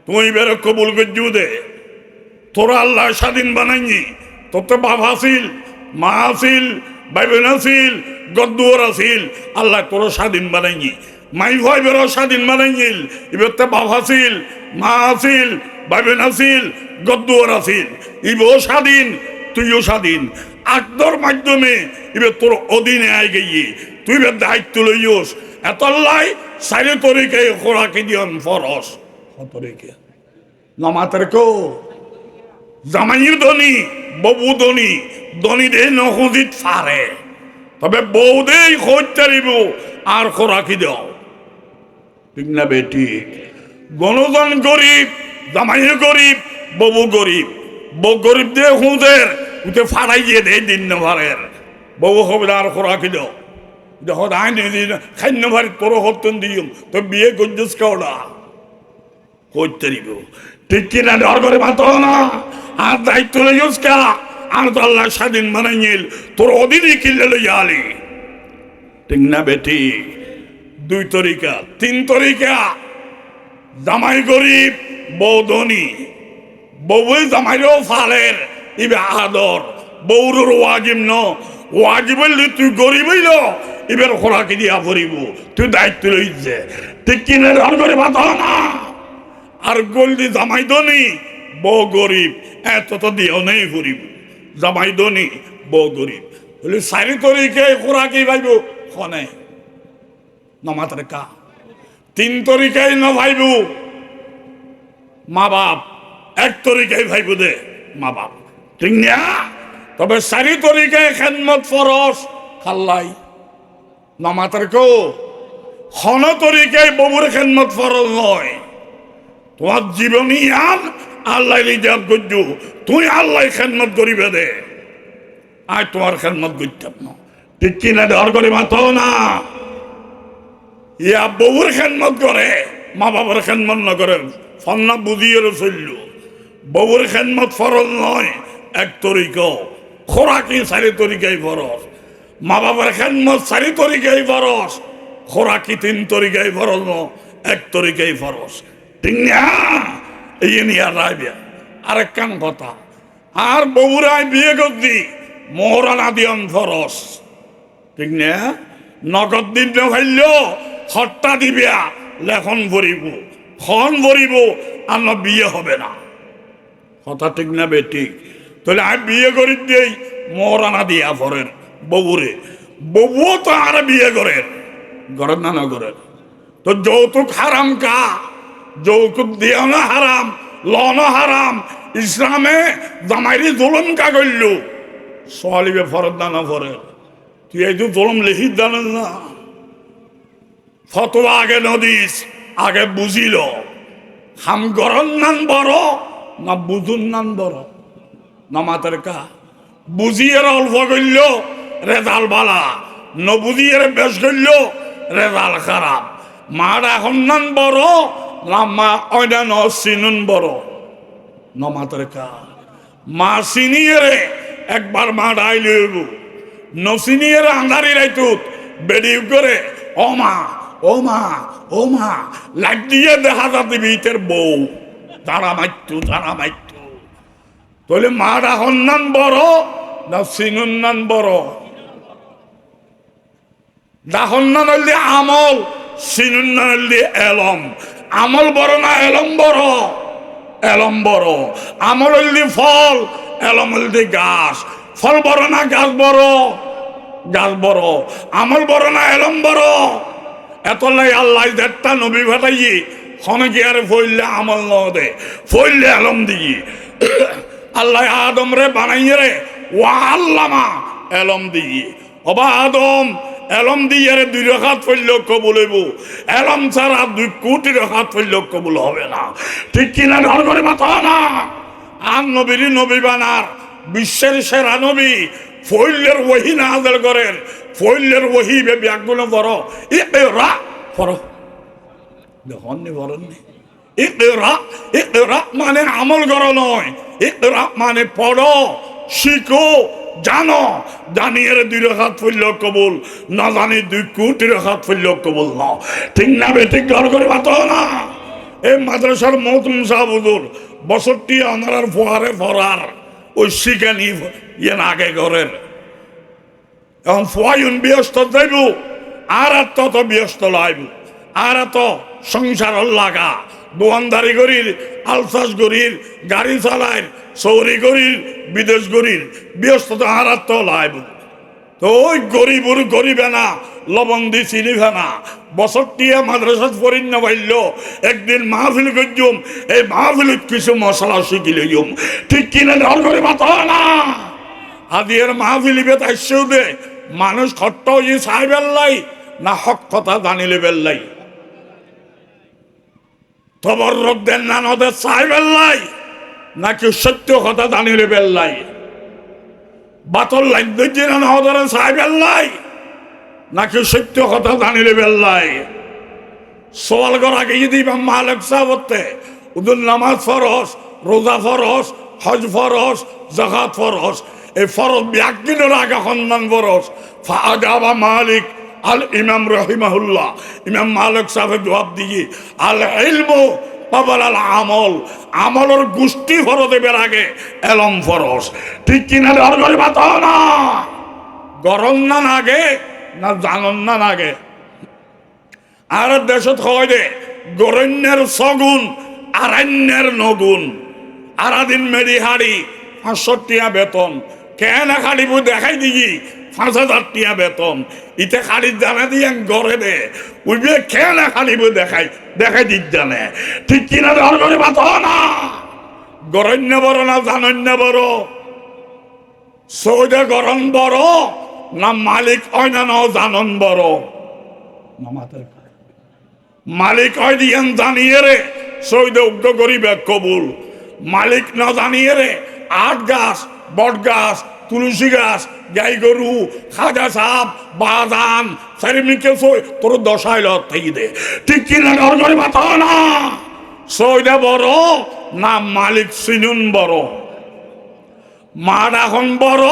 S1: তুই বেরো কবুল গজ্জু দে। তোরা আল্লাহ স্বাধীন বানাইনি। তোর তো বাপ আসিল, মা আসিল, ভাই বোন আসিল, গদ্দুয়ার আসিল। আল্লাহ তোর স্বাধীন বানাইনি। মাই ভাই বেরো স্বাধীন বানাইল। এবার তো বাপ আসিল, মা আসিল, ভাই বোন আসিল, গদ্দুয়ার আসিল। ইবও স্বাধীন, তুইও স্বাধীন। আকদর মাধ্যমে এবার তোর অধীনে আই গিয়ে তুই এবার দায়িত্ব লইস। এত লাই 4 তরিকায় খোরাকি দিয়ন ফরস। তরিকা নমাতের কো জামাইয়ের ধনী, বউ ধনী, ধনী দে নহুদিত ফারে, তবে বউ দেই খোঁজারিব আর খোরাকি দাও, ঠিক না বেটি? গণজন গরিব, জামাইয়ে গরিব, বউ গরিব। বউ গরিব দিয়ে হুঁদের উঠে ফাড়াই দিয়ে দেয় দিন ভারের। বউ হবে আর খোরাকি দাও। দেখো আইন খাদ্য ভারি তোর হতন দিম তো বিয়ে করছিস কেওড়া করতে দিব, ঠিক কিনা? ডর করে মাতো না আর দায়িত্ব লইস কা। আর তো আল্লাহ স্বাধীন বানাই নিল, তোর অধীনে কিনলে লই আলি, ঠিক না বেটি? 2 তরিকা। 3 তরিকা। জামাই গরিব, বউ ধনী। বউ জামাইরও ফালের ইবে আদর। বউর ওয়াজিব ন, ওয়াজিব হইলে তুই গরিব হইল এবার খোরাকি দিয়া পড়িব, তুই দায়িত্ব লইছে, ঠিক কিনা? ডর করে মাতো না। আর গলদি জামাই ধনী, বউ গরিব, এত তো দিও নেই ফুরিব। জামাই ধনী, বউ গরিব বলে 4 তরিকে খোরাকি ভাইব খনে নমাতের কা। 3 তরিকায় ন ভাইব মা বাপ, 1 তরিকায় ভাইব দে মা বাপ, ঠিক না? তবে 4 তরিকায় খেদমত ফরজ খাল্লাই নমাতের কো। খন তরিকায় বউর খেদমত ফরজ নয়। তোমার জীবনী আর আল্লাহ রিজাব করছু, তুই আল্লাহ খেদমত করিবে দে, আয় তোমার খেদমত করতাম না, ঠিক কিনা? ডর করে মাতো না। ইয়া বউর খেদমত করে, মা বাবার খেদমত না করে, ফন্না বুঝিয়ে চলল। বউর খেদমত ফরজ নয় 1 তরিকা। খোরাকি 4 তরিকাই ফরজ। মা বাবার খেদমত 4 তরিকাই ফরজ। খোরাকি 3 তরিকাই ফরজ ন, 1 তরিকাই ফরজ, ঠিক না? এই নিয়ে রাইবিয়া আরেক কান কথা। আর বউরাই বিয়ে করছি মোহরানা দিয়ন ফরজ, ঠিক না? নগদ দিন ভাইল হট্টা দিবিয়া লেখন ভরিব খন ভরিব আর না বিয়ে হবে না কথা ঠিক না বেঠিক তাহলে আমি বিয়ে করি দিই মরানা দিয়া পরের বউরে বউও তো আর বিয়ে করেন করেন না না করেন তো যৌতুক হারাম কা যৌতুক দিও না হারাম লন হারাম ইসলামে জামাইরি জুলুম কা করল সোয়ালিবে ফরত না না ফরে তুই এই যে জুলুম লিখি জানেন না ফতোয়া আগে নদিস আগে বুঝিল হাম গরম নান বড় না বুঝুন নান বড় না মাতার কা বুঝিয়ে অল্প করল রেজাল বালা ন বুঝিয়ে বেশ করল রেজাল খারাপ মার এখন নান বড় না মা অন্যান্য চিনুন বড় ন মাতার কা মা চিনিয়ে রে একবার মা ডাইল ন চিনিয়ে আন্ধারি রাইতুত বেড়ি করে ও মা ও মা ও মা লাগ দিয়ে দেখা যাতে ভিতর বউ তারা মাইতু তাহলে মার এখন নান বড় না চিনুন নান বড় দাহন নান হইলে আমল চিনুন নান হইলে এলম আমল বড় না এলম বড় এলম বড় আমল হইলে ফল এলম হইলে গাছ ফল বড় না গাছ বড় গাছ বড় আমল বড় না এলম বড় এত লাই আল্লাহ দেড়টা নবী ভাটাই খনকে আর ফইলে আমল ন দে ফইলে এলম দিই আল্লাহ আদম রে বানাইয়ে রে ও আল্লামা এলম দিই অবা আদম এলম দিয়ে রে 2 রাকাত পড়লেও কবুল হইব এলম ছাড়া 2 কোটি রাকাত পড়লেও কবুল হবে না ঠিক কিনা ধর করে মাথা না আর নবীর নবী বানার বিশ্বের সেরা নবী ফইলের ওহি নাযিল করেন ফইলের ওহি বে ব্যাগুণ বড় ইকরা পড়ো দেখুন নি বলেন নি ইকরা মানে আমল করো নয় ইকরা মানে পড়ো শিখো জানো জানিয়ে 2 রাকাত পড়লেও কবুল না জানি 2 কোটি রাকাত পড়লেও কবুল না ঠিক না বেঠিক ঘর করে মাথা না এই মাদ্রাসার মহতুম সাহেব হুজুর বছরটি আনার ফোয়ারে ফরার ওই শিখানি ইয়ে আগে ঘরের এখন ফোয়াইন ব্যস্ত যাইব আর তত ব্যস্ত লাইব আর এত সংসার লাগা দোয়ানদারি করির আলসাস করির গাড়ি চালায় চৌরি করির বিদেশ করির ব্যস্ততা আর তো লাইব তো ওই গরিবুর গরিবে না লবণ দি চিনিবে না বছরটিয়া মাদ্রাসাত পড়িন না পাইল একদিন মাহফিল করজুম এই মাহফিলত কিছু মশলা শিখি লইম ঠিক কিনা ধর করে মাথা না আদি এর মাহফিলিবে তাইছেও দে মানুষ খট্ট হয়ে চাই বেল্লাই না হক কথা জানিলে বেল্লাই তবর রোগ দেন না নদের চাই বেল্লাই নাকি সত্য কথা জানিলে বেল্লাই বাতল লাইন দিচ্ছে না নদের চাই বেল্লাই নাকি সত্য কথা জানিলে বেল্লাই সওয়াল করার আগে যদি ইমাম মালিক সাহেব হতে উদুল নামাজ ফরজ রোজা ফরজ হজ ফরজ যাকাত ফরজ এই ফরজ ব্যাকিনের আগে সন্ধান ফরজ ফাআজাবা মালিক আল ইমাম রহিমাহুল্লাহ ইমাম মালিক সাহেব জবাব দিয়ে আল ইলমু ক্বাবলা আল আমল আমলের গোষ্ঠী ফরজ এর আগে এলম ফরজ ঠিক কিনা ধর করে মাথা না গরম না আগে না জানন না আগে আর দেশত হয় দে গরণ্যের সগুণ আরণ্যের নগুণ আরাদিন মেরি হাড়ি 500 টাকা বেতন কেন খাড়িব দেখাই দিই 5000 টাকা বেতন ইতে খাড়ি জানা দিয়ে গড়ে দে উঠবে কেন খাড়িব দেখাই দিক জানে ঠিক কিনা ধর করে মাথা না গরণ্য বড় না জানন্য বড় সৌদে গরম বড় না মালিক হয় না জানন বড় মালিক হয় দিয়েন জানিয়ে রে সৌদে উগ্র করিবে কবুল মালিক না জানিয়ে রে 8 গাছ বট গাছ তুলসী গাছ গাই গরু খাজা সাপ বাদান চারিমিকে তোর 10 লত থেকে দে ঠিক কিনা ঘর করে মাথা না সৌদে বড় না মালিক চিনুন বড় মা এখন বড়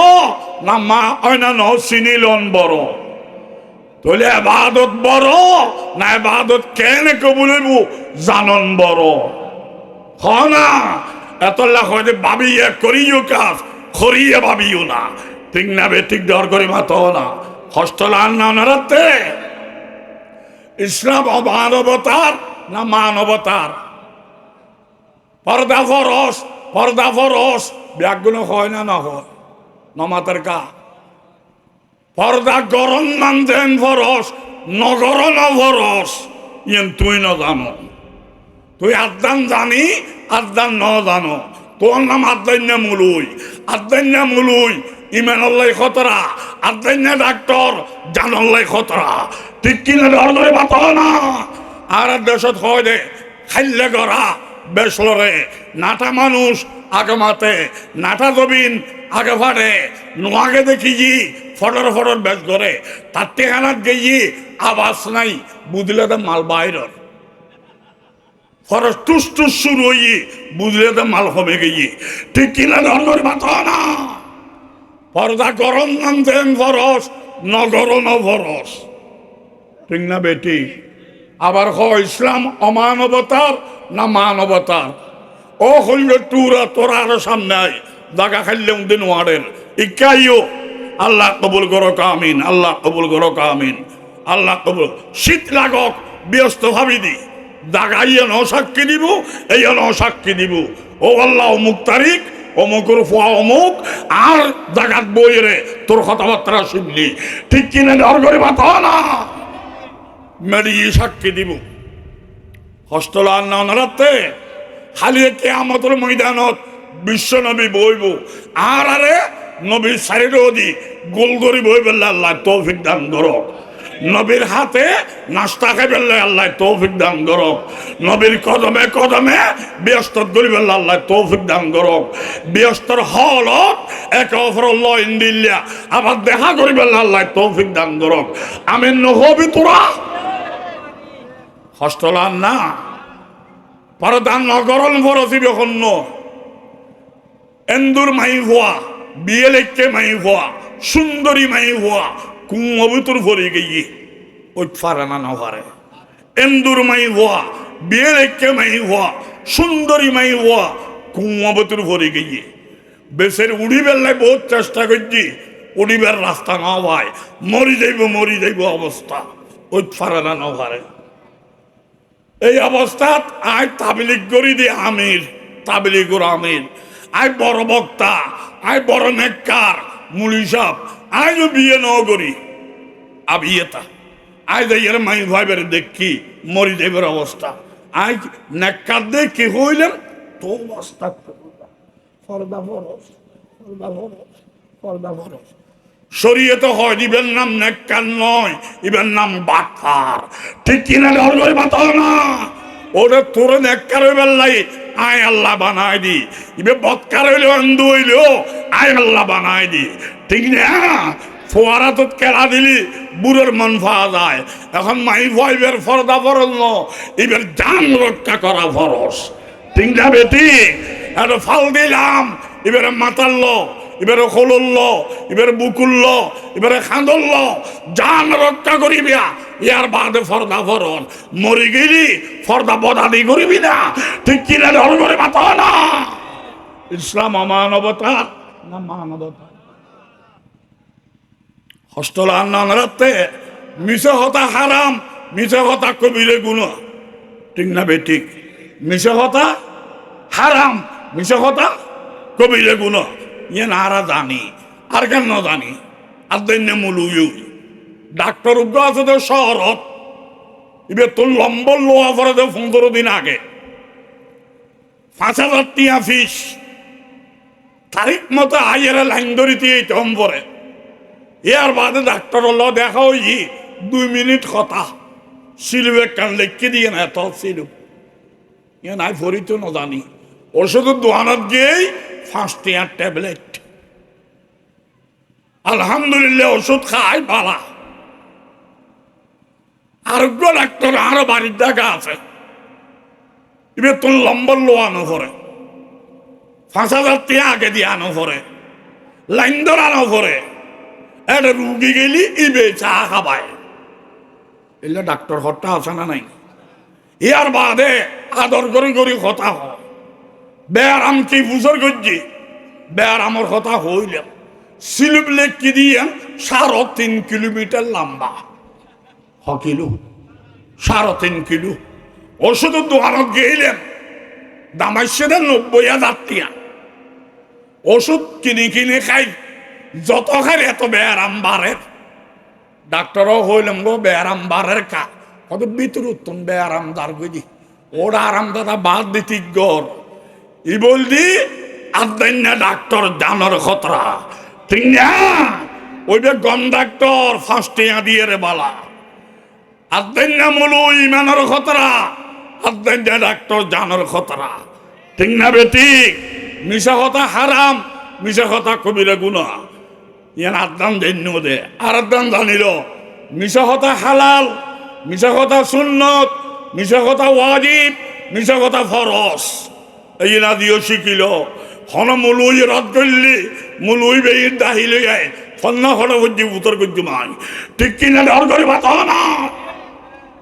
S1: না মা অন্যান্য চিনিলন বড় তাহলে এবাদত বড় না এবাদত কেন কবুল হইব জানন বড় হ না এতলা হয়তো ভাবিয়ে করিও কাজ করিয়ে ভাবিও না ঠিক না বেঠিক দর করে মাথা না হস্তলান না নারাতে ইসলাম অমানবতার না মানবতার? পর্দা ফরস, পর্দা ফরস, ব্যাগগুলো হয় না, না হয় নমাতের কা পর্দা গরম মানতেন ফরস, নগর ন ফরস। ইয়েন তুই ন জানো, তুই আদান জানি, আদান ন জানো। তোর নাম আদান্য মুলুই, আদান্য মুলুই ইমান আল্লাহ খতরা, আদান্য ডাক্তার জান আল্লাহ খতরা। ঠিক কিনা ধরে বাত না। আর দেশত হয় দে খাইলে গড়া বেসলরে নাটা মানুষ আগে মাতে, নাটা জবিন আগে ফাটে, নোয়াগে দেখি জি ফটর ফটর বেশ করে, তার টেহানাত গেই আবাস নাই, বুঝলে তো মাল বাইরের ফরস টুস টুস শুরু হই, বুঝলে তো মাল হবে গিয়ে। ঠিক কিনা ধর্মের মাথা না। পর্দা গরম নামতেন ফরস, নগর ন ফরস। ঠিক না বেটি? আবার ইসলাম অমানবতার না মানবতার? ও হইল টুরা তোরা আরো সামনে আয়, জাগা খাইলে দিন ওয়ার্ডের ইকাইও। আল্লাহ কবুল করো কামিন, আল্লাহ কবুল করো কামিন, আল্লাহ কবুল। শীত লাগক ব্যস্ত ভাবি দি, জাগাই এন সাক্ষী দিব, এই এন সাক্ষী দিব। ও আল্লাহ অমুক তারিখ অমুকের ফুয়া অমুক, আর জাগাত বইরে তোর কথাবার্তা শুনলি। ঠিক কিনা ডর করে বাতা না, মেরিয়ে সাক্ষী দিব। হস্তলার না নারাতে হালিয়ে কিয়ামতের ময়দানত বিশ্ব নবী বইব, আর আরে নবীর সাইডে দি গোল করি বই বললে আল্লাহ তৌফিক দান করো। নবীর হাতে নাস্তা খাই বললে আল্লাহ তৌফিক দান করো। নবীর কদমে কদমে ব্যস্তর করি বললে আল্লাহ তৌফিক দান করো। ব্যস্তর হলত একে অপর লইন দিল্লা আবার দেখা করি বললে আল্লাহ তৌফিক দান করো। আমিন নহবি তোরা হস্তলার না পরদান নগরণ ফরসিব হন্য এন্দুর মাই হওয়া, বিয়ে লেখকে মাই হওয়া, সুন্দরী মাই হওয়া, কুমবুতুর ভরে গিয়ে ওই ফারানা না পারে। এন্দুর মাই হওয়া, বিয়ে লেখকে মাই হওয়া, সুন্দরী মাই হওয়া, কুমবুতুর ভরে গিয়ে বেশের উড়ি বেলায় বহুত চেষ্টা করছি, উড়িবার রাস্তা না ভাই, মরি যাইব অবস্থা ওই ফারানা না পারে। এই অবস্থাত আয় তাবলিগ করি দি আমির, তাবলিগুর আমির, আয় বড় বক্তা, আয় বড় নেককার মুলি সাহ, আয় বিয়ে ন করি আবিয়েতা, আয় যাইয়ের মাই ভাইবের দেখি মরি যাইবার অবস্থা। আয় নেককার দেখি হইলেন তো অবস্থা ফরদা ফরস, ফরদা ফরস, ফরদা ফরস। শরীয়তে হয় ইবের নাম নেককার নয়, ইবের নাম বাটফার। ঠিক কিনা ধর্মের মাথা না। ওরে তোর নেককার হইবার লাই আয় আল্লাহ বানাই দি, ইবে বৎকার হইলে অন্ধ হইলেও আয় আল্লাহ বানাই দি। ঠিক না? ফোয়ারা তো কেলা দিলি বুড়োর মন পাওয়া যায়। এখন মাই ভাইবের ফরদা ফরজ ন, ইবের জান রক্ষা করা ফরস। ঠিক না বেটি? এত ফল দিলাম, এবারে মাতাল্ল, এবারে খোলল্ল, এবারে বুকুল্ল, এবারে খাঁদল্ল, জান রক্ষা করিবিয়া। ইয়ার বাদে ফর্দা ফরন মরি গেলি ফর্দা বদাদি করিবি না। ঠিক কিনা ধর করে মাতা না। ইসলাম অমানবতা না মানবতা? হস্তলার নাম রাখতে মিশে হতা হারাম, মিশে হতা কবিরে গুণ। ঠিক না বেঠিক? মিশে হতা হারাম, মিশে হতা কবিরে গুণ। ইয়ে নারা জানি আর কেন জানি আর দৈন্য মুলুই ডাক্তার উগ্র আছে তো শহরত এবার তোর লম্বর লোয়া পরে তো 15 দিন আগে 5,000 টিয়া ফিস তারিখ মতো আইয়ের লাইন ধরিতে এইটম পরে এর বাদে ডাক্তার হল দেখা হই 2 মিনিট কথা সিলুবে কান লেখকে দিয়ে না এত সিলু ইয়ে নাই ফরিত না জানি ওষুধের দোকানত গিয়েই 5 টিয়ার ট্যাবলেট। আলহামদুলিল্লাহ ওষুধ খাই পালা। আরোগ্য ডাক্তার আরো বাড়ির দেখা আছে এবার তোর লম্বর লোয়ানো করে 5,000 টিয়া আগে দিয়ে আনো করে লাইন ধরানো করে একটা রুগী গেলি ইবে চা খাবায় এলে ডাক্তার হট্টা আছে না নাই। ইয়ার বাদে আদর করি করি কথা হয় বেয়ারাম কি বুঝর করছি বেয়ারামর কথা হইল সিলুপ লেখি দিয়ে 3.5 কিলোমিটার লম্বা হকিলু 3.5 কিলো ওষুধের দোকানত গেলেন দামাইছে 90,000 টাকা ওষুধ কিনে কিনে খাই যত খাই এত ব্যারাম বাড়ে ডাক্তারও হইলাম গো ব্যারাম বাড়ের কা কত ভিতর উত্তম ব্যারাম দার গদি ওর আরাম দাদা বাদ দিতি গর ই বলদি আদাই না ডাক্তার জানার খতরা ঠিক না ওই যে গম ডাক্তার ফার্স্টিয়া দিয়ে রে বালা আদাই না মূল ইমানের খতরা আদাই না ডাক্তার জানার খতরা ঠিক না বেঠিক মিশা কথা হারাম মিশা কথা কবিরা গুনাহ ইয়ান আদান জেন্য দে আর আদান জানিল মিশা কথা হালাল মিশা কথা সুন্নত মিশা কথা ওয়াজিব মিশা কথা ফরজ এই না দিও শিখিল হন মুলুই রদ করলি মুলুই বেইর দাহিল যায় ফন্না হল বুঝি উত্তর করছি মাই ঠিক কিনা ডর করে বাত না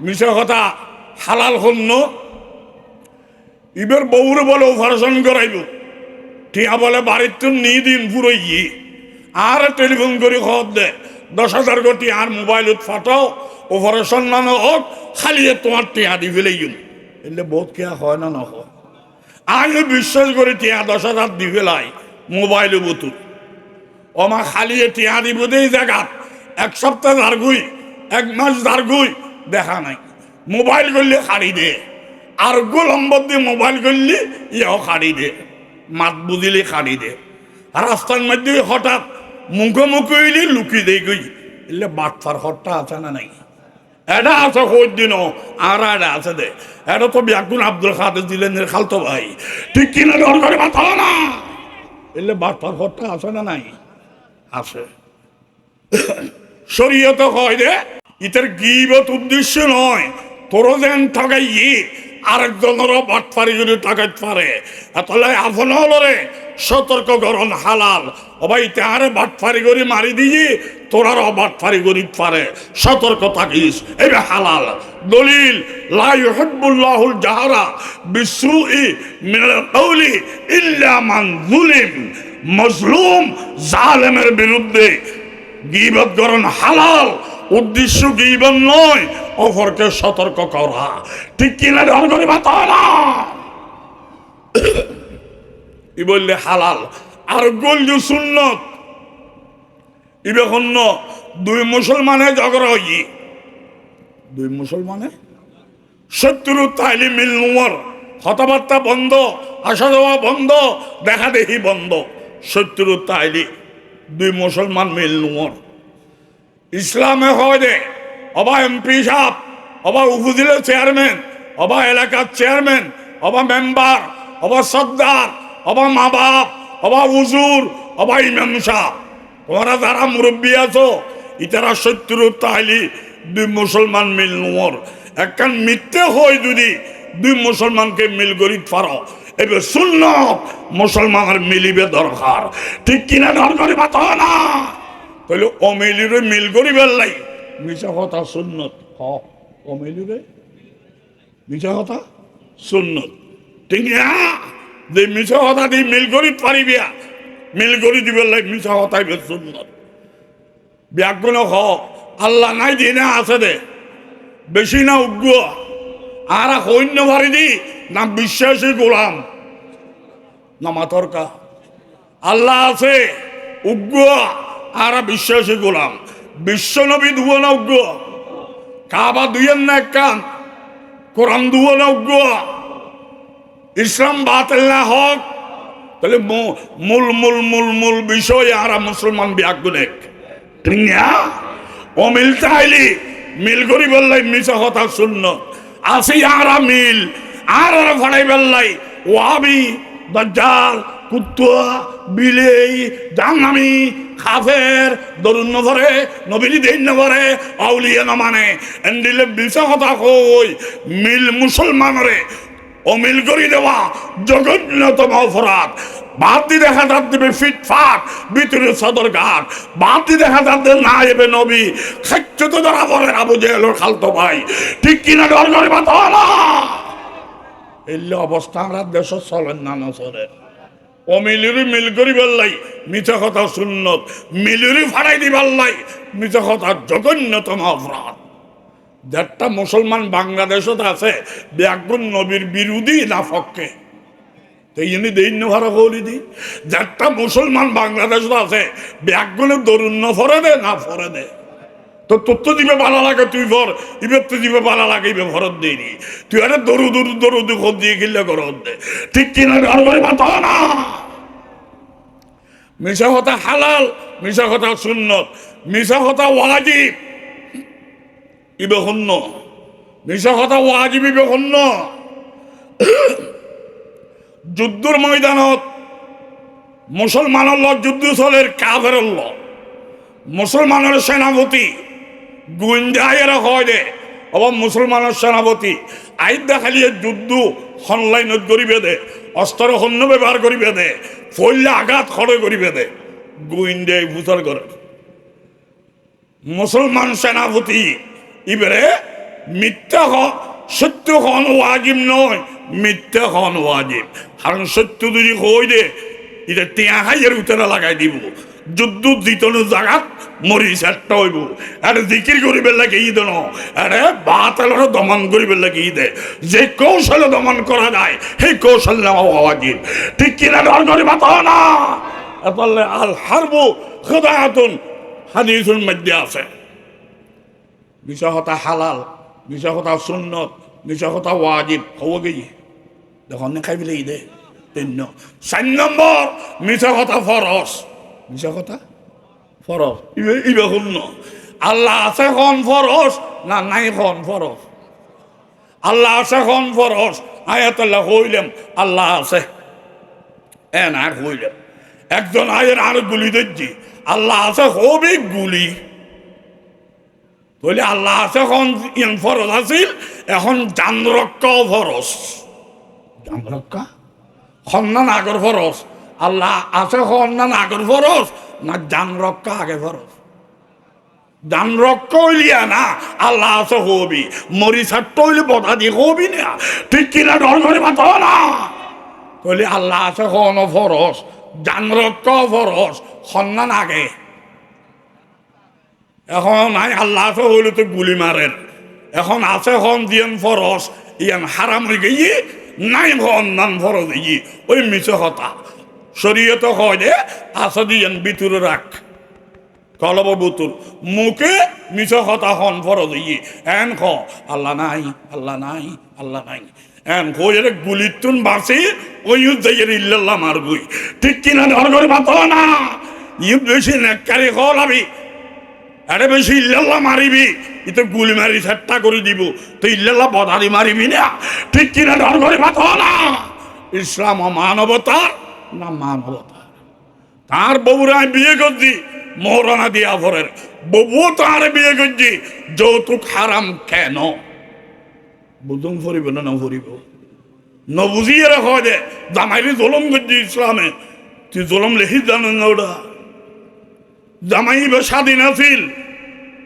S1: মিশা কথা হালাল হন্য ইবের বউরে বলে অপারেশন করাইব টিয়া বলে বাড়ির তো নিয়ে দিন পুরো ইয়ে আর টেলিফোন করে খবর দে 10,000 কোটি আর মোবাইলত ফাটাও অপারেশন না হোক খালি তোমার টিয়া দি ফেলে এলে বহুত কেয়া হয় না হয় আমি বিশ্বাস করে টিয়া 10,000 দি ফেলাই মোবাইলে বুতুল ওমা খালি টিয়া দিব দেই জায়গা 1 সপ্তাহ দাঁড়গুই 1 মাস দাঁড়গুই দেখা নাই মোবাইল করলে খাড়ি দে আর গো নম্বর দিয়ে মোবাইল করলে ইও খাড়ি দে মাত বুঝিলে খাড়ি দে আর রাস্তার মধ্যে হঠাৎ মুখোমুখি হইলে লুকি দেই গই এলে বাটফার হটটা আছে না নাই এটা আছে কই দিন আর এটা আছে দে এটা তো ব্যাকুন আব্দুল কাদের জিলানীর খালতো ভাই ঠিক কিনা ডর করে মাথা না এলে বাটফার হটটা আছে না নাই আছে শরীয়তে হয় দে ইতার গীবত উদ্দেশ্য নয় তোর যেন ঠগাই আরেকজনেরও বাটফারি যদি টাকাইতে পারে তাহলে আপন হলরে সতর্ক করণ হালাল অবাই তাহারে বাটফারি করে মারি দিয়ে তোরারও বাটফারি করি পারে সতর্ক থাকিস এটা হালাল দলিল লা ইউহিব্বুল্লাহুল জাহরা বিসসুই মিনাল কাউলি ইল্লা মান যুলিম মজলুম জালেমের বিরুদ্ধে গীবত করণ হালাল উদ্দেশ্য গীবত নয় অপরকে সতর্ক করা ঠিক কিনা ডর করে বাতা না ই বললে হালাল আর গোল সুন্নত ইবে হন্য 2 মুসলমানে ঝগড়া হই 2 মুসলমানে শত্রু তাইলে মিল নুমর কথাবার্তা বন্ধ আসা যাওয়া বন্ধ দেখা দেখি বন্ধ শত্রু তাইলে 2 মুসলমান মিল নুমর ইসলামে হয় দে অবা এমপি সাহেব অবা উপজেলার চেয়ারম্যান অবা এলাকার চেয়ারম্যান অবা মেম্বার অবা সর্দার অবা মা বাপ অবা হুজুর অবা ইমাম সাহেব তোমরা যারা মুরব্বী আছো ইতারা শত্রু তাইলি 2 মুসলমান মিল নোর একখান মিথ্যে হয় যদি 2 মুসলমানকে মিল করি পারো এবার সুন্নত মুসলমানের মিলিবে দরকার ঠিক কিনা ডর করে বাতা না তাহলে অমিলিরে মিল করি বেললাই মিশা কথা সুন্নত অমিলিরে মিশা কথা সুন্নত ঠিক না যে মিশা কথা দিয়ে মিল করি পারিবিয়া মিল করি দিবে মিশা কথাই বেশ সুন্নত ব্যাগুণ হ আল্লাহ নাই দি না আছে দে বেশি না উগ্র আর সৈন্য ভারি দি না বিশ্বাসী গোলাম না মাতরকা আল্লাহ আছে উগ্র আর বিশ্বাসী গোলাম বিশ্ব নবী ধুব না উগ্র কাবা দুইয়ের না এক কান কোরআন ধুব না উগ্র ইসলাম বাতিল না হক তাহলে মূল মূল মূল মূল বিষয় আর মুসলমান ব্যাগুনেক ঠিক না অমিল চাইলি মিল করি বললাই মিশা কথা শূন্য আসি আর মিল আর ফাড়াই বললাই ওয়াবি দাজ্জাল কুত্তা বিলেই জাহান্নামী কাফের দরুন নভরে নবীলি দেন নভরে আউলিয়া না মানে এন্ডিলে মিশা কথা কই মিল মুসলমানরে অমিল করি দেওয়া জঘন্যতম অপরাধ বাতি দেখা যাচ্ছে ফিটফাট ভিতরে সদর ঘাট বাতি দেখা যাচ্ছে না এবে নবী খাচ্ছ তো ধরা পড়ে আবু জেহেলের খালতো ভাই ঠিক কিনা ডর করে বাতা না এলে অবস্থা আমরা দেশ চলেন না নচলে অমিলুরি মিল করি বললাই মিছা কথা সুন্নত মিলুরি ফাড়াই দি বললাই মিছা কথা জঘন্যতম অপরাধ যারটা মুসলমান বাংলাদেশত আছে ব্যাগুন নবীর বিরোধী না পক্ষে তেইনি দেইন্য ভাড়া হলি দি যারটা মুসলমান বাংলাদেশত আছে ব্যাগুনে দরুন ন ফরে দে না ফরে দে তো তোর তো দিবে ভালো লাগে তুই ভর ইবের তো দিবে ভালো লাগে ইবে ভরত দেয়নি তুই আরে দরু খোঁজ দিয়ে গিলে করত দে ঠিক কিনা না মিশা কথা হালাল মিশা কথা সুন্নত মিশা কথা ওয়াজিব ইবে হন্য মিশা কথা ওয়াজিব ইবে হন্য যুদ্ধর ময়দানত মুসলমানের লগ যুদ্ধ চলের কাফের লগ মুসলমানের সেনাপতি গুঞ্জায়েরা হয় দে আবার মুসলমানের সেনাপতি আইদা খালি যুদ্ধ অনলাইনত করিবে দে অস্ত্র হন্য ব্যবহার করিবে দে ফইলে আঘাত খড়ে করিবে দে গুইন্দায় ভূতর করে মুসলমান সেনাপতি ইবারে মিথ্যা সত্য হন ওয়াজিব নয় মিথ্যা হন ওয়াজিব কারণ সত্য যদি হই দে এটা টিয়া হাইয়ের উত্তরে লাগাই দিব যুদ্ধ জিতনো জাগাত মরি সেটটা হইব আরে জিকির করিবে লাগে ঈদ ন আরে বাতালের দমন করিবে লাগে ঈদে যে কৌশলে দমন করা যায় সেই কৌশল নেওয়া ওয়াজিব ঠিক কিনা ডর করি বাতা না তাহলে আল হারবু খুদায়াতুন হাদিসুল মধ্যে আছে মিশা কথা হালাল মিশা কথা সুন্নত মিশা কথা ওয়াজিব হব গিয়ে দেখুন না খাইবিলে ঈদে 4 নম্বর মিশা কথা ফরজ মিশা কথা ফরজ ইবে শুন আল্লাহ আছে খন ফরজ না নাই খন ফরজ আল্লাহ আছে খন ফরজ আয়াতুল্লাহ হইলাম আল্লাহ আছে না হইলাম একজন আয়ের আর গুলি দিচ্ছি আল্লাহ আছে হবি গুলি বলে আল্লাহ আছে খন ইন ফরজ আছিল এখন জান রক্ষাও ফরজ জান রক্ষা খন্না আগর ফরজ আল্লাহ আছে খন্না আগর ফরজ না জান রক্ষা আগে ফরজ জান রক্ষা হইলিয়া না আল্লাহ আছে হবি মরি ছাড়তে হইলে বধা দিয়ে হবি না ঠিক কিনা ডর করে মাত না বলে আল্লাহ আছে খন ফরজ জান রক্ষা ফরজ খন্না আগে এখন নাই আল্লাহ আছে হইলে তো গুলি মারেন এখন আছে খন দিয়েন ফরজ ইয়ান হারাম হয়ে গিয়ে নাই নান ফরজ ই ওই মিছে কথা শরীয়ত হয় যে আসা দিয়েন ভিতরে রাখ কলব বুতুর মুখে মিছে কথা হন ফরজ ই এন খ আল্লাহ নাই আল্লাহ নাই আল্লাহ নাই এন কইর গুলিতুন বাসি ওই যাইয়ের ইল্লাল্লাহ মার গুই ঠিক কিনা ধর করে মাত না ই বেশি নেকারি হলাবি আরে বেশি ইল্লাল্লাহ মারিবি তো গুলি মারি চেষ্টা করে দিব তো ইল্লাল্লাহ বদারি মারিবি না ঠিক কিনা ধর করে মাত না ইসলাম মানবতার না মানবতা তার বউরা বিয়ে করছি মোহরানা দিয়া ভরের বউ তার বিয়ে করছি যৌতুক হারাম কেন বুঝুন ফরিব না ফরিব নবুঝিয়ে রাখা দে জামাইরে জলম করছি ইসলামে তুই জলম লেখি জানেন না ওটা জামাই ইবে স্বাধীন আছিল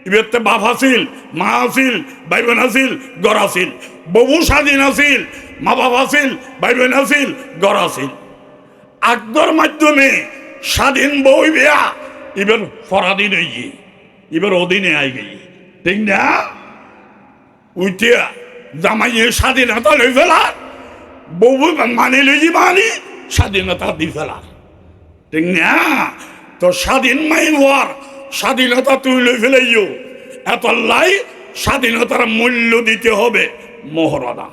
S1: ইবেতে বাপ আছিল মা আছিল ভাই বোন আছিল গড় আছিল বউ স্বাধীন আছিল মা বাপ আছিল ভাই বোন আছিল গড় আছিল আকবর মাধ্যমে স্বাধীন বই বেয়া এবার ফরাধীন হয়ে এবার অধীনে আই গেই ঠিক না উঠিয়া জামাইয়ে স্বাধীনতা লই ফেলার বউ মানে লই মানি স্বাধীনতা দি ফেলার ঠিক না তো স্বাধীন মাই হওয়ার স্বাধীনতা তুই লই ফেলাইও এত লাই স্বাধীনতার মূল্য দিতে হবে মোহরানা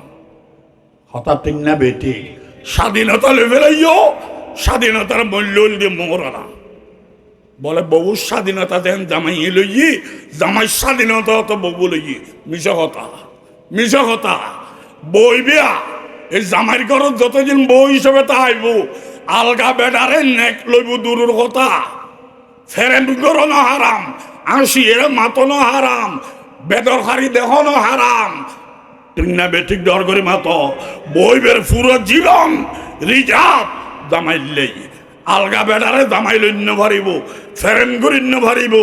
S1: হঠাৎ ঠিক না বেটি স্বাধীনতা লই ফেলাইও স্বাধীনতার মূল্য দিয়ে মোহরানা বলে বউর স্বাধীনতা দেন জামাই লই জামাই স্বাধীনতা তো বউ লই মিশা কথা বই বিয়া এই জামাইর ঘরত যতদিন বউ হিসেবে তা আইব আলগা বেডারে নেক লইব দূরের কথা ফেরেন গরনো হারাম আসি এর মাতনো হারাম বেদরকারি দেহনো হারাম ঠিক না বেঠিক ডর করে মাত বইবের পুরো জীবন রিজার্ভ জামাইলেই আলগা বেডারে জামাই লইন্য ভারিব ফেরেন গরিন্য ভারিব